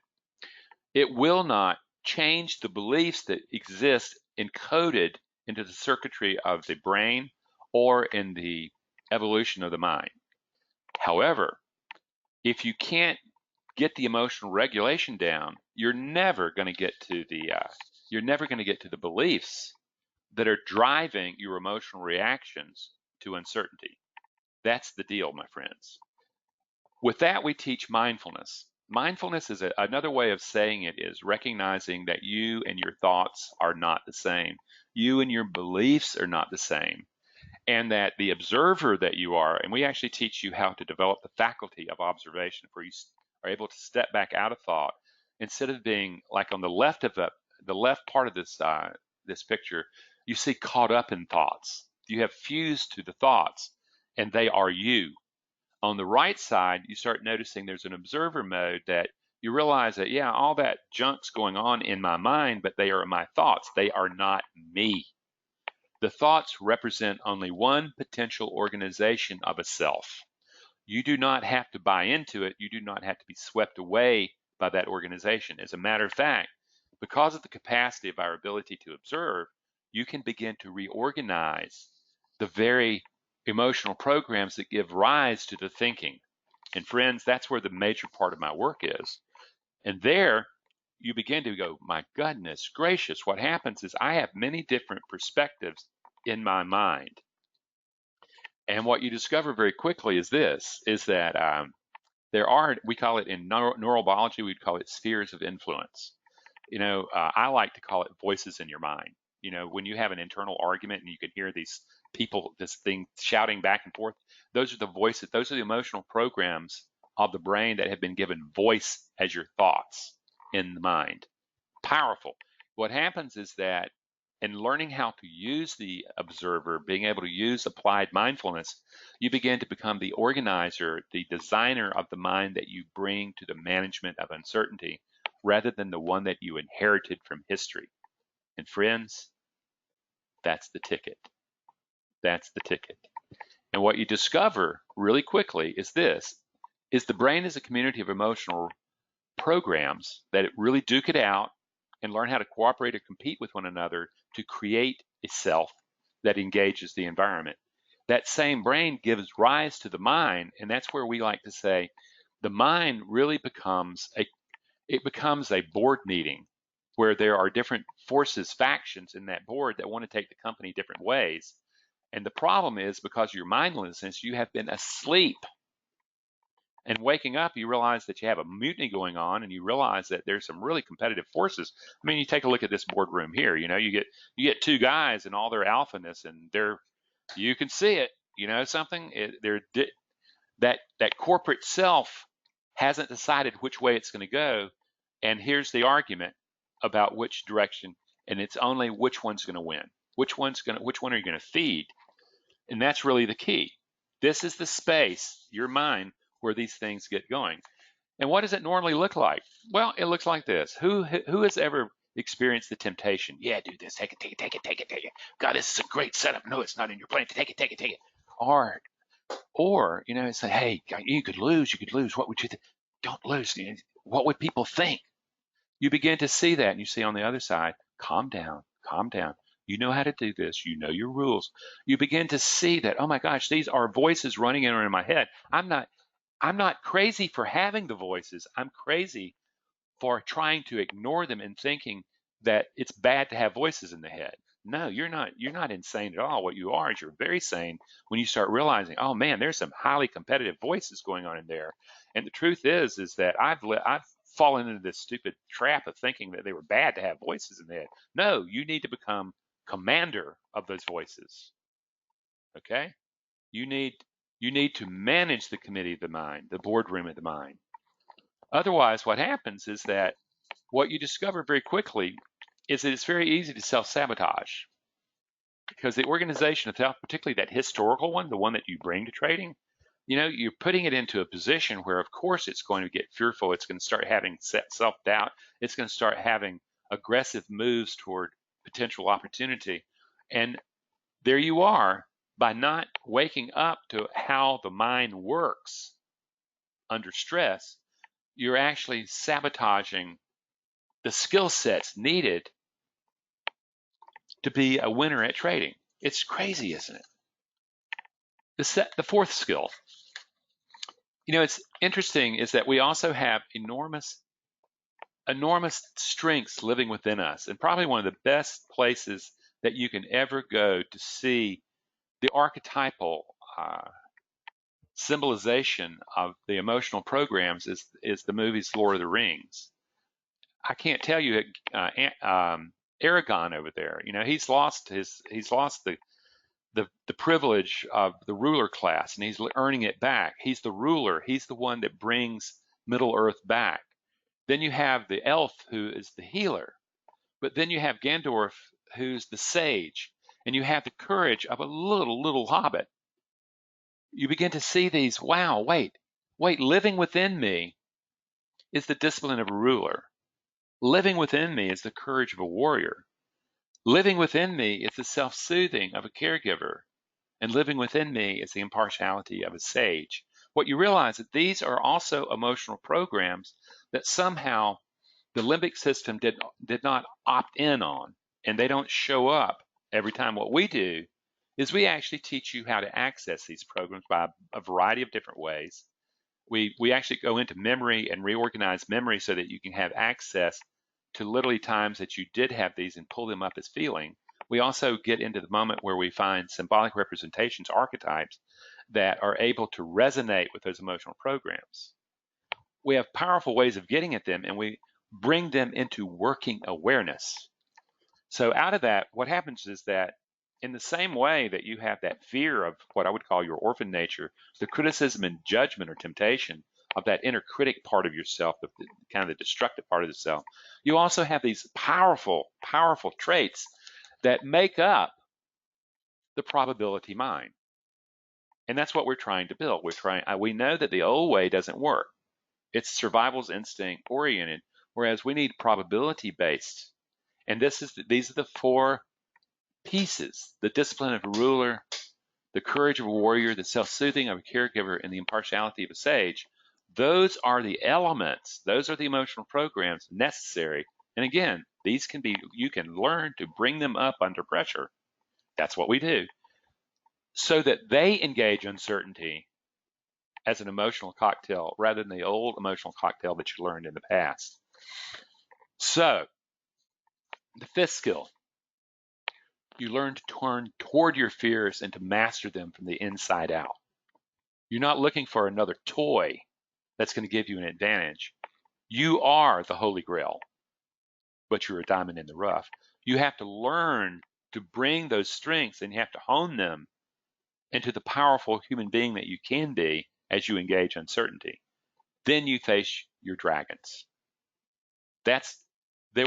It will not change the beliefs that exist encoded into the circuitry of the brain or in the evolution of the mind. However, if you can't get the emotional regulation down, you're never going to get to the beliefs that are driving your emotional reactions to uncertainty. That's the deal, my friends. With that, we teach mindfulness. Mindfulness is another way of saying it is recognizing that you and your thoughts are not the same. You and your beliefs are not the same. And that the observer that you are, and we actually teach you how to develop the faculty of observation where you are able to step back out of thought instead of being like on the left of the left part of this picture, you see caught up in thoughts. You have fused to the thoughts and they are you. On the right side, you start noticing there's an observer mode that you realize that, yeah, all that junk's going on in my mind, but they are my thoughts. They are not me. The thoughts represent only one potential organization of a self. You do not have to buy into it. You do not have to be swept away by that organization. As a matter of fact, because of the capacity of our ability to observe, you can begin to reorganize the very emotional programs that give rise to the thinking. And friends, that's where the major part of my work is. And there, you begin to go, my goodness gracious, what happens is I have many different perspectives in my mind. And what you discover very quickly is this, is that there are, we call it in neurobiology, we'd call it spheres of influence. I like to call it voices in your mind. When you have an internal argument and you can hear these people, this thing shouting back and forth, those are the voices, those are the emotional programs of the brain that have been given voice as your thoughts in the mind. Powerful. What happens is that in learning how to use the observer, being able to use applied mindfulness, you begin to become the organizer, the designer of the mind that you bring to the management of uncertainty, rather than the one that you inherited from history. And friends, that's the ticket. That's the ticket. And what you discover really quickly is this, is the brain is a community of emotional programs that really duke it out and learn how to cooperate or compete with one another to create a self that engages the environment. That same brain gives rise to the mind, and that's where we like to say the mind really becomes a board meeting where there are different forces, factions in that board that want to take the company different ways. And the problem is because of your mindlessness, you have been asleep. And waking up, you realize that you have a mutiny going on, and you realize that there's some really competitive forces. I mean, you take a look at this boardroom here. You get two guys and all their alphaness, and you can see it. That corporate self hasn't decided which way it's going to go, and here's the argument about which direction, and it's only which one's going to win. Which one are you going to feed? And that's really the key. This is the space, your mind, where these things get going. And what does it normally look like? Well, it looks like this. Who has ever experienced the temptation? Yeah, do this. Take it. God, this is a great setup. No, it's not in your plan. Take it. Or it's like, hey, you could lose. What would you think? Don't lose. What would people think? You begin to see that, and you see on the other side, calm down. You know how to do this. You know your rules. You begin to see that, oh my gosh, these are voices running in my head. I'm not crazy for having the voices. I'm crazy for trying to ignore them and thinking that it's bad to have voices in the head. No, you're not insane at all. What you are is you're very sane when you start realizing, oh man, there's some highly competitive voices going on in there. And the truth is that I've fallen into this stupid trap of thinking that they were bad to have voices in the head. No, you need to become commander of those voices. Okay? You need to manage the committee of the mind, the boardroom of the mind. Otherwise, what happens is that what you discover very quickly is that it's very easy to self-sabotage, because the organization itself, particularly that historical one, the one that you bring to trading, you're putting it into a position where, of course, it's going to get fearful. It's going to start having self-doubt. It's going to start having aggressive moves toward potential opportunity. And there you are, by not waking up to how the mind works under stress, you're actually sabotaging the skill sets needed to be a winner at trading. It's crazy, isn't it? The fourth skill It's interesting is that we also have enormous strengths living within us, and probably one of the best places that you can ever go to see the archetypal symbolization of the emotional programs is the movies Lord of the Rings. I can't tell you, Aragon over there. He's lost the privilege of the ruler class, and he's earning it back. He's the ruler. He's the one that brings Middle Earth back. Then you have the elf who is the healer, but then you have Gandalf who's the sage, and you have the courage of a little hobbit. You begin to see these. Wow, wait, living within me is the discipline of a ruler. Living within me is the courage of a warrior. Living within me is the self-soothing of a caregiver. And living within me is the impartiality of a sage. What you realize that these are also emotional programs that somehow the limbic system did not opt in on, and they don't show up every time. What we do is we actually teach you how to access these programs by a variety of different ways. We actually go into memory and reorganize memory so that you can have access to literally times that you did have these and pull them up as feeling. We also get into the moment where we find symbolic representations, archetypes, that are able to resonate with those emotional programs. We have powerful ways of getting at them, and we bring them into working awareness. So out of that, what happens is that in the same way that you have that fear of what I would call your orphan nature, the criticism and judgment or temptation of that inner critic part of yourself, the kind of the destructive part of the self, you also have these powerful traits that make up the probability mind. And that's what we're trying to build. We know that the old way doesn't work. It's survival's instinct oriented, whereas we need probability based. And these are the four pieces: the discipline of a ruler, the courage of a warrior, the self-soothing of a caregiver, and the impartiality of a sage. Those are the elements, those are the emotional programs necessary. And again, you can learn to bring them up under pressure. That's what we do. So that they engage uncertainty as an emotional cocktail rather than the old emotional cocktail that you learned in the past. So, the fifth skill, you learn to turn toward your fears and to master them from the inside out. You're not looking for another toy that's going to give you an advantage. You are the Holy Grail, but you're a diamond in the rough. You have to learn to bring those strengths, and you have to hone them into the powerful human being that you can be as you engage uncertainty. Then you face your dragons. You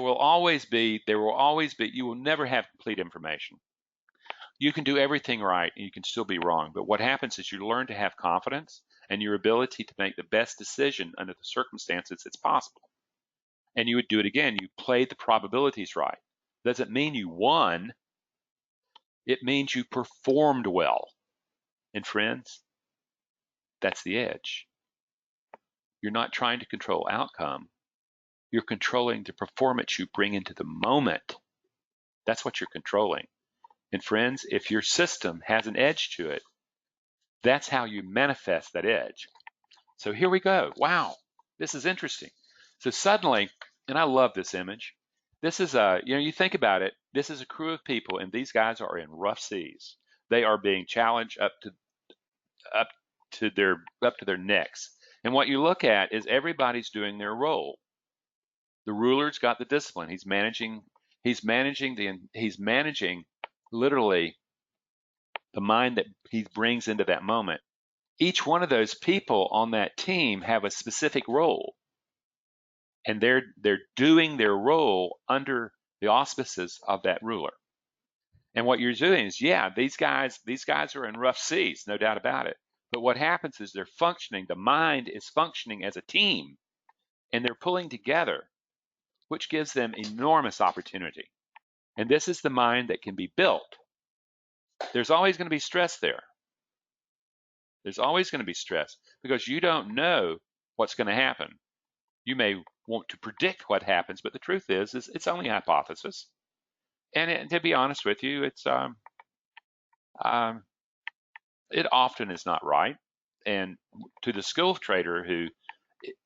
will never have complete information. You can do everything right and you can still be wrong. But what happens is you learn to have confidence and your ability to make the best decision under the circumstances that's possible. And you would do it again. You played the probabilities right. Doesn't mean you won. It means you performed well. And friends, that's the edge. You're not trying to control outcome. You're controlling the performance you bring into the moment. That's what you're controlling. And friends, if your system has an edge to it, that's how you manifest that edge. So here we go. Wow, this is interesting. So suddenly, and I love this image. This is you think about it, this is a crew of people, and these guys are in rough seas. They are being challenged up to their necks. And what you look at is everybody's doing their role. The ruler's got the discipline. He's managing literally the mind that he brings into that moment. Each one of those people on that team have a specific role, and they're doing their role under the auspices of that ruler. And what you're doing is, yeah, these guys are in rough seas, no doubt about it. But what happens is they're functioning, the mind is functioning as a team, and they're pulling together, which gives them enormous opportunity. And this is the mind that can be built. There's always going to be stress there. There's always going to be stress because you don't know what's going to happen. You may want to predict what happens, but the truth is it's only a hypothesis. And to be honest with you, it often is not right. And to the skilled trader who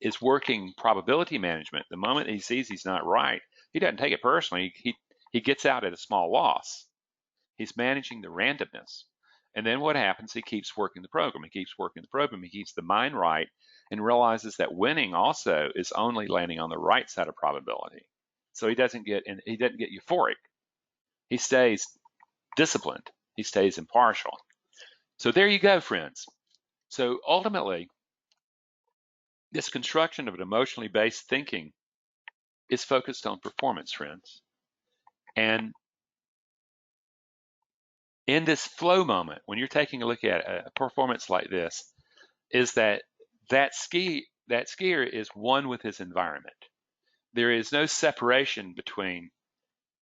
is working probability management, the moment he sees he's not right, he doesn't take it personally. He gets out at a small loss. He's managing the randomness. And then what happens? He keeps working the program. He keeps working the program. He keeps the mind right and realizes that winning also is only landing on the right side of probability. So he doesn't get euphoric. He stays disciplined. He stays impartial. So there you go, friends. So ultimately, this construction of an emotionally based thinking is focused on performance, friends. And in this flow moment, when you're taking a look at a performance like this, is that skier is one with his environment. There is no separation between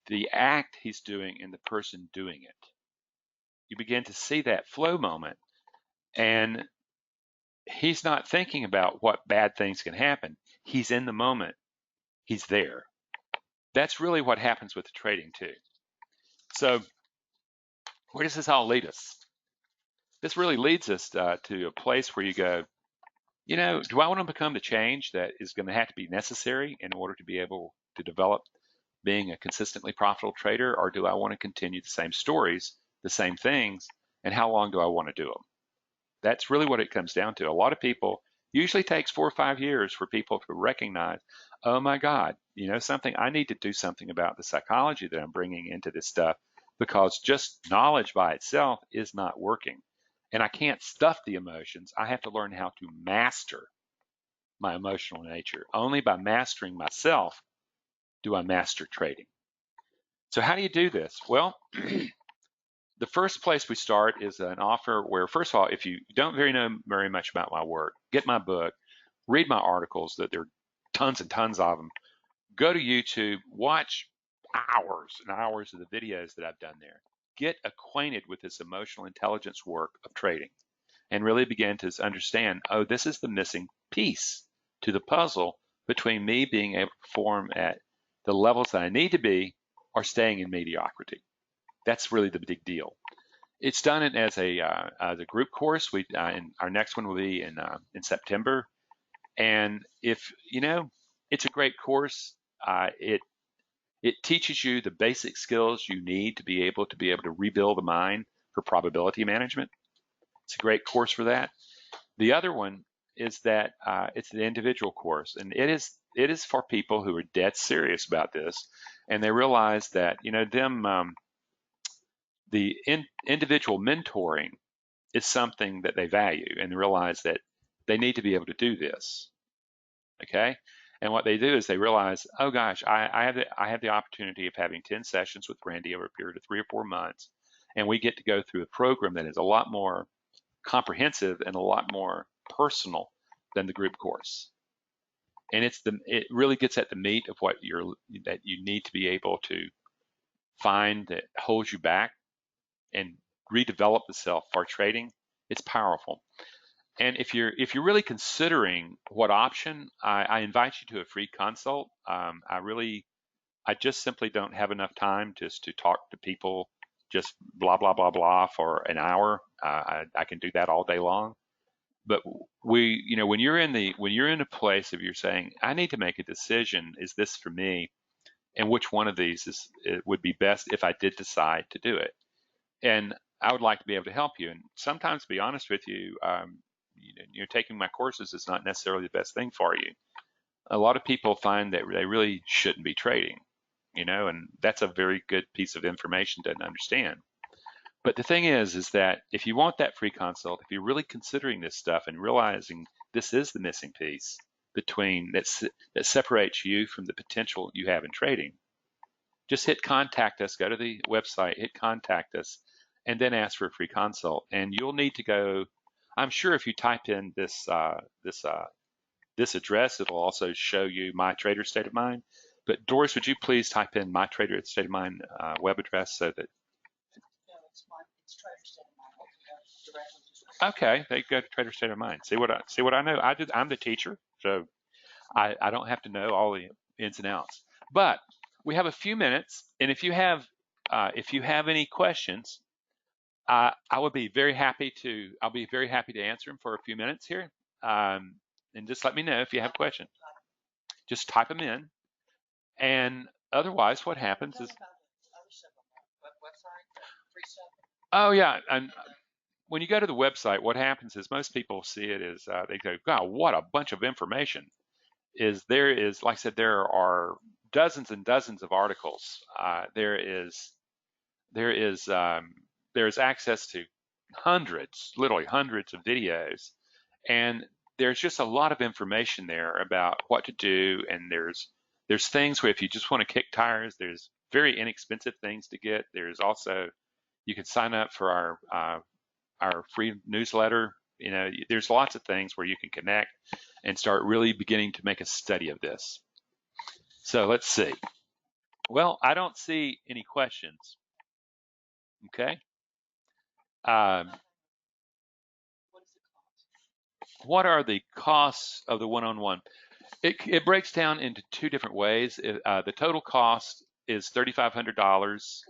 the act he's doing and the person doing it. You begin to see that flow moment, and he's not thinking about what bad things can happen. He's in the moment. He's there. That's really what happens with the trading too. So where does this all lead us? This really leads us to a place where you go, do I want to become the change that is going to have to be necessary in order to be able to develop being a consistently profitable trader, or do I want to continue the same stories, the same things, and how long do I want to do them? That's really what it comes down to. A lot of people, usually takes 4 or 5 years for people to recognize, oh my God, something, I need to do something about the psychology that I'm bringing into this stuff, because just knowledge by itself is not working. And I can't stuff the emotions. I have to learn how to master my emotional nature. Only by mastering myself do I master trading. So how do you do this? Well, the first place we start is an offer where, first of all, if you don't know very much about my work, get my book, read my articles, that there are tons and tons of them. Go to YouTube, watch hours and hours of the videos that I've done there. Get acquainted with this emotional intelligence work of trading and really begin to understand, oh, this is the missing piece to the puzzle between me being able to perform at the levels that I need to be or staying in mediocrity. That's really the big deal. It's done as a group course. And our next one will be in September. And if it's a great course. It teaches you the basic skills you need to be able to rebuild the mind for probability management. It's a great course for that. The other one is that it's the individual course, and it is for people who are dead serious about this, and they realize that the individual mentoring is something that they value, and they realize that they need to be able to do this. Okay, and what they do is they realize, oh gosh, I have the opportunity of having 10 sessions with Rande over a period of 3 or 4 months, and we get to go through a program that is a lot more comprehensive and a lot more personal than the group course. And it really gets at the meat of what that you need to be able to find that holds you back and redevelop the self for trading. It's powerful. And if you're really considering what option, I invite you to a free consult. I just simply don't have enough time just to talk to people, just blah blah blah blah for an hour. I can do that all day long. But when you're in a place of you're saying, I need to make a decision, is this for me, and which one of these it would be best if I did decide to do it. And I would like to be able to help you. And sometimes, to be honest with you, you're taking my courses is not necessarily the best thing for you. A lot of people find that they really shouldn't be trading, and that's a very good piece of information to understand. But the thing is that if you want that free consult, if you're really considering this stuff and realizing this is the missing piece between that separates you from the potential you have in trading, just hit contact us, go to the website, hit contact us, and then ask for a free consult. And you'll need to go, I'm sure if you type in this address, it'll also show you My Trader State of Mind. But Doris, would you please type in My Trader State of Mind web address so that it's Trader State of Mind. Okay, they go to Trader State of Mind. See what I know. I'm the teacher, so I don't have to know all the ins and outs. But we have a few minutes, and if you have any questions, I would be very happy to. I'll be very happy to answer them for a few minutes here, and just let me know if you have questions. Just type them in, and otherwise, what happens is, oh yeah, and when you go to the website, what happens is most people see it as they go, "God, what a bunch of information!" There is, like I said, there are dozens and dozens of articles. There is there is access to hundreds, literally hundreds of videos, and there's just a lot of information there about what to do. And there's things where if you just want to kick tires, there's very inexpensive things to get. There's also, you can sign up for our free newsletter. You know, there's lots of things where you can connect and start really beginning to make a study of this. So let's see. Well, I don't see any questions. Okay. Um, what are the costs of the one-on-one? It breaks down into two different ways. The total cost is $3,500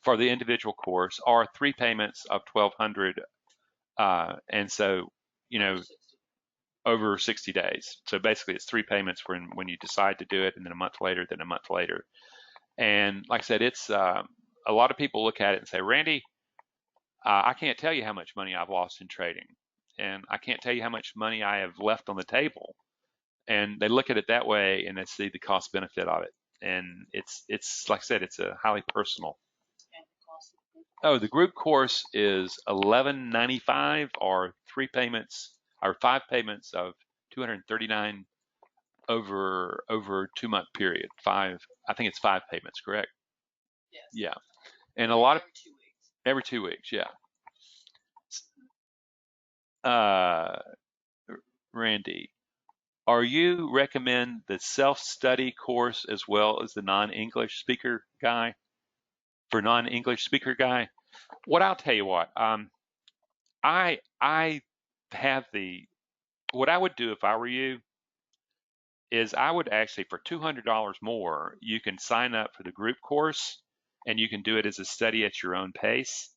for the individual course, or three payments of $1,200, and so, you know, over 60 days. So basically, it's three payments when you decide to do it, and then a month later, then a month later. And like I said, it's a lot of people look at it and say, Randy, I can't tell you how much money I've lost in trading, and I can't tell you how much money I have left on the table. And they look at it that way, and they see the cost benefit of it. And it's like I said, it's a highly personal. Oh, the group course is $11.95, or three payments or five payments of $239 over a 2 month period. I think it's five payments, correct? Yes. Yeah, and a lot of every 2 weeks. Yeah. Randy, are you recommend the self-study course as well as the non-English speaker guy? For non-English speaker guy, what I'll tell you what, I have what I would do if I were you is I would actually, for $200 more, you can sign up for the group course, and you can do it as a study at your own pace.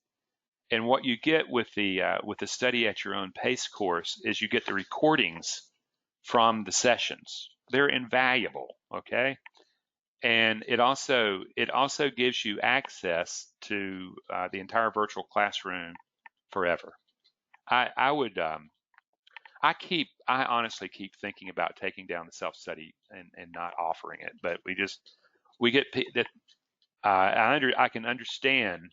And what you get with the study at your own pace course is you get the recordings from the sessions. They're invaluable, okay? And it also gives you access to the entire virtual classroom forever. I would I honestly keep thinking about taking down the self study and not offering it, but we get that. I can understand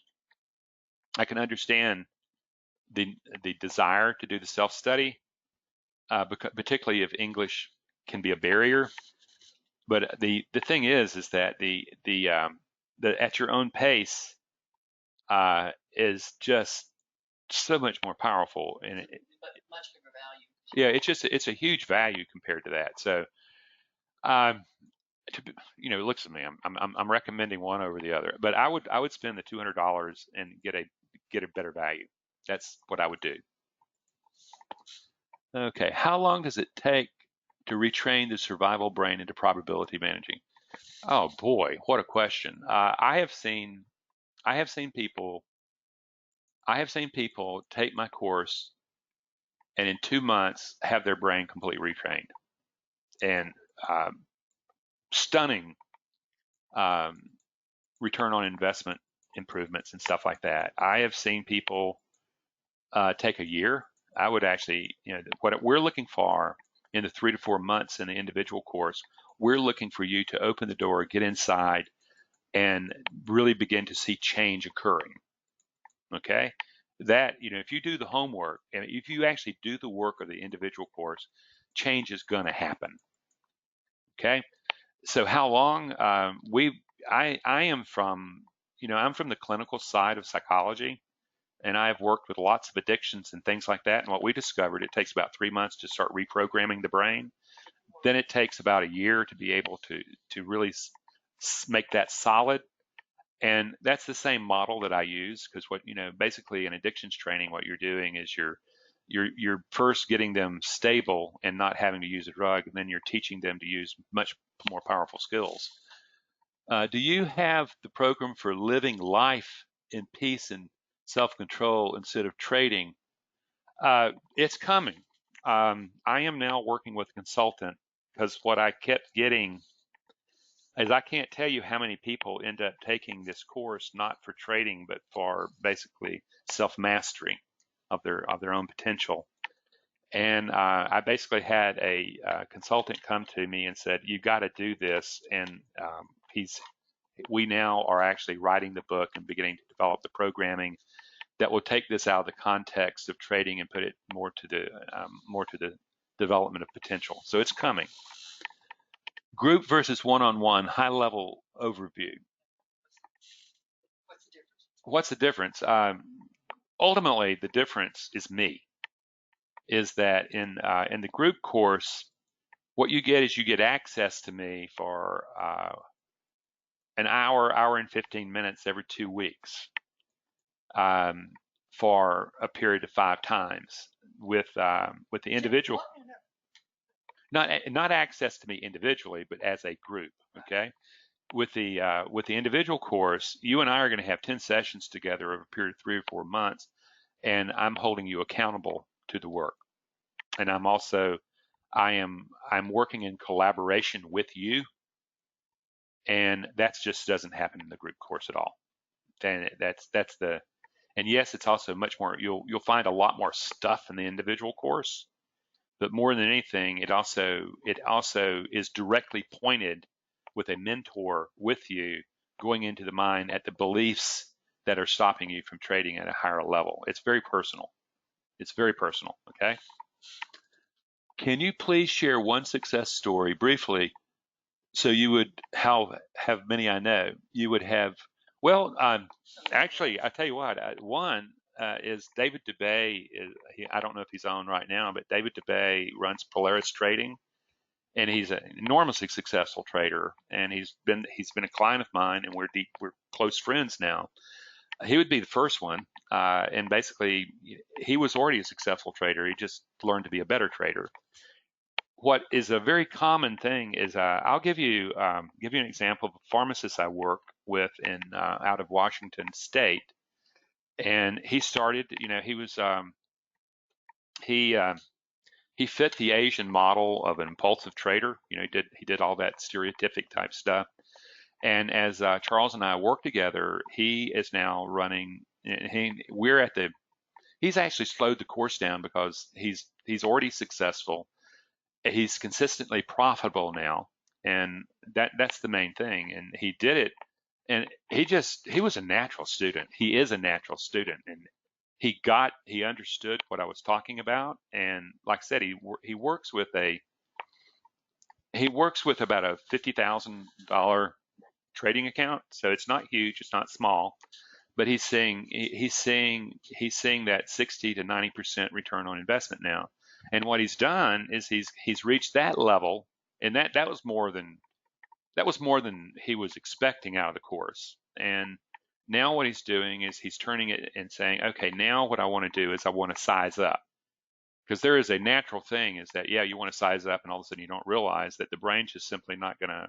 the desire to do the self study, particularly if English can be a barrier. But the thing is that the at your own pace is just so much more powerful, and much bigger value. Yeah, it's a huge value compared to that. So, um, looks at me. I'm recommending one over the other, but I would spend the $200 and get a better value. That's what I would do. Okay, how long does it take to retrain the survival brain into probability managing? Oh boy, what a question. I have seen people take my course and in 2 months have their brain completely retrained, and stunning um, return on investment improvements and stuff like that. I have seen people take a year. I would actually, what we're looking for in the 3 to 4 months in the individual course, we're looking for you to open the door, get inside, and really begin to see change occurring. Okay? That, if you do the homework and if you actually do the work of the individual course, change is going to happen. Okay? So how long? I am from, I'm from the clinical side of psychology, and I've worked with lots of addictions and things like that. And what we discovered, it takes about 3 months to start reprogramming the brain. Then it takes about a year to be able to really make that solid. And that's the same model that I use, because basically in addictions training, what you're doing is you're first getting them stable and not having to use a drug, and then you're teaching them to use much more powerful skills. Do you have the program for living life in peace and self-control instead of trading. It's coming. I am now working with a consultant because what I kept getting is I can't tell you how many people end up taking this course not for trading but for basically self-mastery of their own potential. And I basically had a consultant come to me and said, "You got to do this." And we now are actually writing the book and beginning to develop the programming that will take this out of the context of trading and put it more to the development of potential. So it's coming. Group versus one-on-one, high-level overview. What's the difference? Ultimately, the difference is me. Is that in the group course, what you get is you get access to me for an hour and 15 minutes every 2 weeks for a period of 5 times with the individual. Not access to me individually, but as a group. Okay. With the individual course, you and I are going to have 10 sessions together over a period of 3 or 4 months, and I'm holding you accountable to the work. And I'm working in collaboration with you, and that just doesn't happen in the group course at all. And and yes, it's also much more. You'll find a lot more stuff in the individual course, but more than anything, it also is directly pointed with a mentor with you, going into the mind at the beliefs that are stopping you from trading at a higher level. It's very personal. It's very personal. Okay. Can you please share one success story briefly? So you would have many. I know you would have. Well, actually, I tell you what. One is David DeBay. I don't know if he's on right now, but David DeBay runs Polaris Trading, and he's an enormously successful trader. And he's been a client of mine, and we're close friends now. He would be the first one, and basically, he was already a successful trader. He just learned to be a better trader. What is a very common thing is I'll give you an example of a pharmacist I work with in out of Washington State, and he started. He was he fit the Asian model of an impulsive trader. He did all that stereotypic type stuff. And as Charles and I work together, he is now running. He's actually slowed the course down because he's already successful. He's consistently profitable now, and that's the main thing. And he did it, and he was a natural student. He is a natural student, and he understood what I was talking about. And like I said, he works with about a $50,000 trading account, so it's not huge, it's not small, but he's seeing that 60 to 90% return on investment now. And what he's done is he's reached that level, and that was more than he was expecting out of the course. And now what he's doing is he's turning it and saying, okay, now what I want to do is I want to size up, because there is a natural thing is that you want to size up, and all of a sudden you don't realize that the brain's just simply not going to.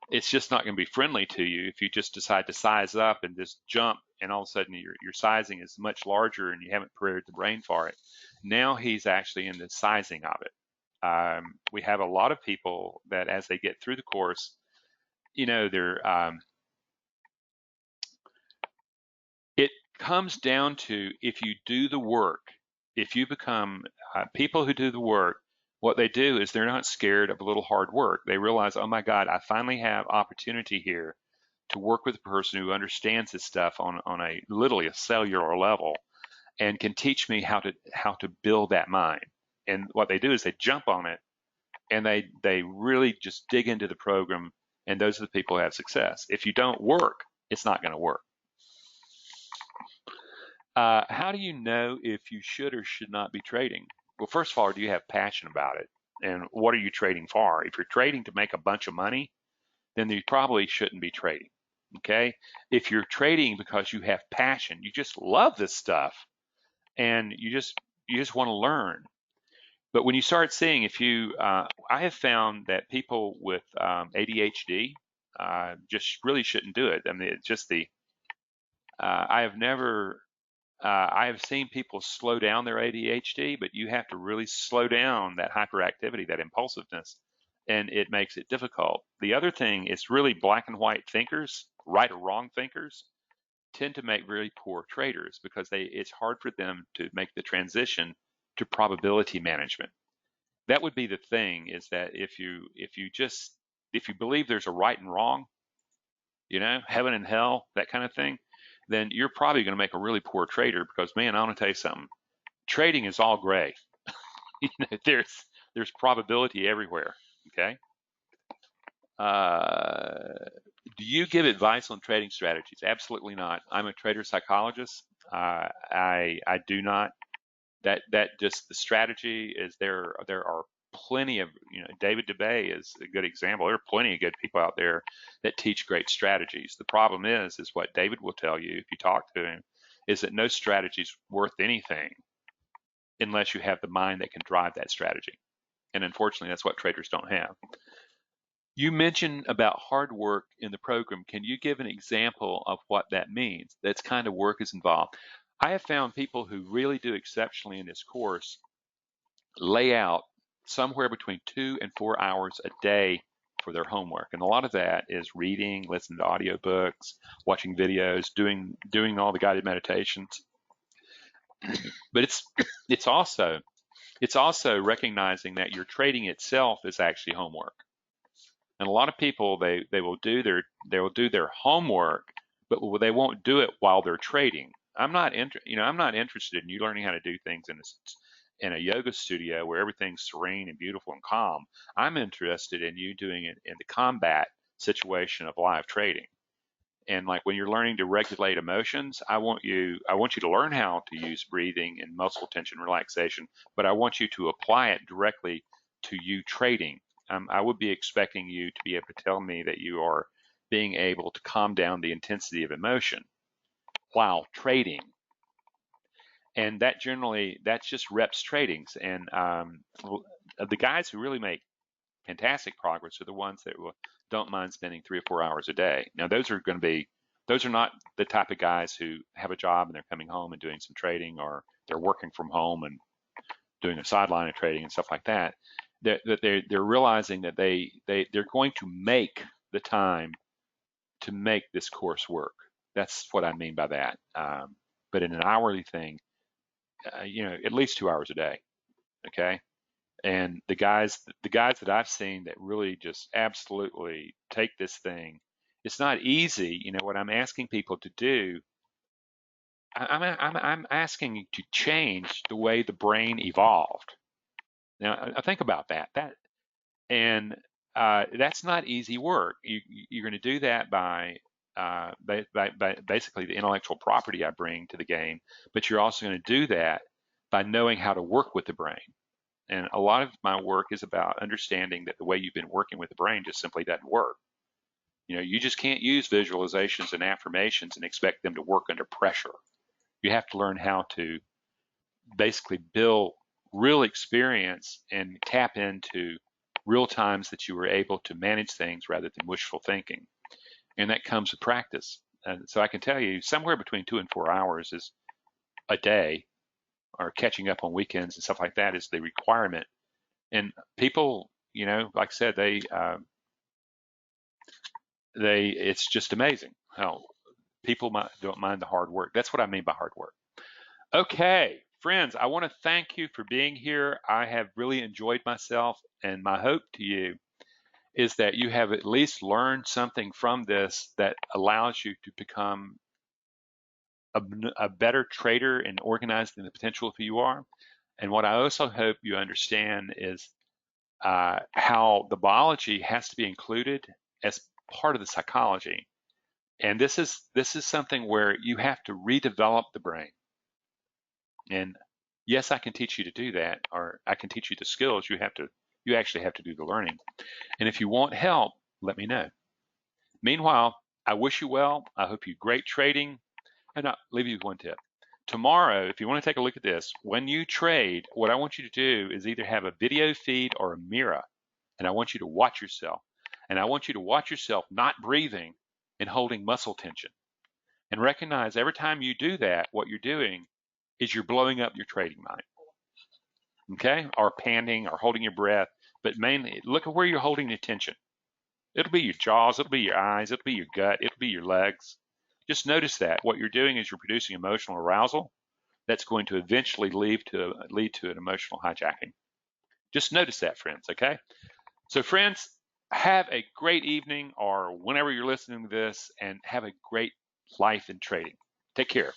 It's just not going to be friendly to you if you just decide to size up and just jump, and all of a sudden your sizing is much larger and you haven't prepared the brain for it. Now he's actually in the sizing of it. We have a lot of people that as they get through the course, they're it comes down to, if you do the work, if you become people who do the work, what they do is they're not scared of a little hard work. They realize, oh my God, I finally have opportunity here to work with a person who understands this stuff on a literally a cellular level, and can teach me how to build that mind. And what they do is they jump on it, and they really just dig into the program, and those are the people who have success. If you don't work, it's not going to work. How do you know if you should or should not be trading? Well, first of all, do you have passion about it? And what are you trading for? If you're trading to make a bunch of money, then you probably shouldn't be trading. Okay? If you're trading because you have passion, you just love this stuff, and you just want to learn. But when you start seeing, I have found that people with ADHD just really shouldn't do it. I mean, it's just I have never I have seen people slow down their ADHD, but you have to really slow down that hyperactivity, that impulsiveness, and it makes it difficult. The other thing is really black and white thinkers, right or wrong thinkers, tend to make really poor traders because it's hard for them to make the transition to probability management. That would be the thing, is that if you believe there's a right and wrong, heaven and hell, that kind of thing, then you're probably going to make a really poor trader because, man, I want to tell you something. Trading is all gray. There's probability everywhere. Okay. Do you give advice on trading strategies? Absolutely not. I'm a trader psychologist. I do not. That just the strategy is there. There are plenty of, David DeBay is a good example. There are plenty of good people out there that teach great strategies. The problem is what David will tell you if you talk to him, is that no strategy is worth anything unless you have the mind that can drive that strategy. And unfortunately, that's what traders don't have. You mentioned about hard work in the program. Can you give an example of what that means? That's kind of work is involved. I have found people who really do exceptionally in this course lay out somewhere between 2 and 4 hours a day for their homework. And a lot of that is reading, listening to audiobooks, watching videos, doing all the guided meditations. But it's also recognizing that your trading itself is actually homework. And a lot of people, they will do their homework, but they won't do it while they're trading. I'm not interested in you learning how to do things in a yoga studio where everything's serene and beautiful and calm. I'm interested in you doing it in the combat situation of live trading. And like when you're learning to regulate emotions, I want you to learn how to use breathing and muscle tension relaxation, but I want you to apply it directly to you trading. I would be expecting you to be able to tell me that you are being able to calm down the intensity of emotion while trading. And that's just reps tradings. And the guys who really make fantastic progress are the ones that don't mind spending 3 or 4 hours a day. Now, those are not the type of guys who have a job and they're coming home and doing some trading, or they're working from home and doing a sideline of trading and stuff like that. They're realizing that they're going to make the time to make this course work. That's what I mean by that. But in an hourly thing, at least 2 hours a day. Okay. And the guys that I've seen that really just absolutely take this thing, it's not easy. What I'm asking people to do, I'm asking you to change the way the brain evolved. Now, I think about that. That's not easy work. You're going to do that by basically the intellectual property I bring to the game, but you're also going to do that by knowing how to work with the brain. And a lot of my work is about understanding that the way you've been working with the brain just simply doesn't work. You just can't use visualizations and affirmations and expect them to work under pressure. You have to learn how to basically build real experience and tap into real times that you were able to manage things rather than wishful thinking. And that comes with practice. And so I can tell you somewhere between 2 and 4 hours is a day, or catching up on weekends and stuff like that, is the requirement. And people, like I said, it's just amazing how people don't mind the hard work. That's what I mean by hard work. Okay, friends, I want to thank you for being here. I have really enjoyed myself, and my hope to you is that you have at least learned something from this that allows you to become a better trader and organized in the potential of who you are. And what I also hope you understand is how the biology has to be included as part of the psychology. And this is something where you have to redevelop the brain. And yes, I can teach you to do that, or I can teach you the skills. You actually have to do the learning. And if you want help, let me know. Meanwhile, I wish you well. I hope you great trading. And I'll leave you with one tip. Tomorrow, if you want to take a look at this, when you trade, what I want you to do is either have a video feed or a mirror. And I want you to watch yourself. And I want you to watch yourself not breathing and holding muscle tension. And recognize every time you do that, what you're doing is you're blowing up your trading mind. Okay? Or panting or holding your breath. But mainly, look at where you're holding attention. It'll be your jaws, it'll be your eyes, it'll be your gut, it'll be your legs. Just notice that. What you're doing is you're producing emotional arousal that's going to eventually lead to an emotional hijacking. Just notice that, friends, okay? So, friends, have a great evening or whenever you're listening to this, and have a great life in trading. Take care.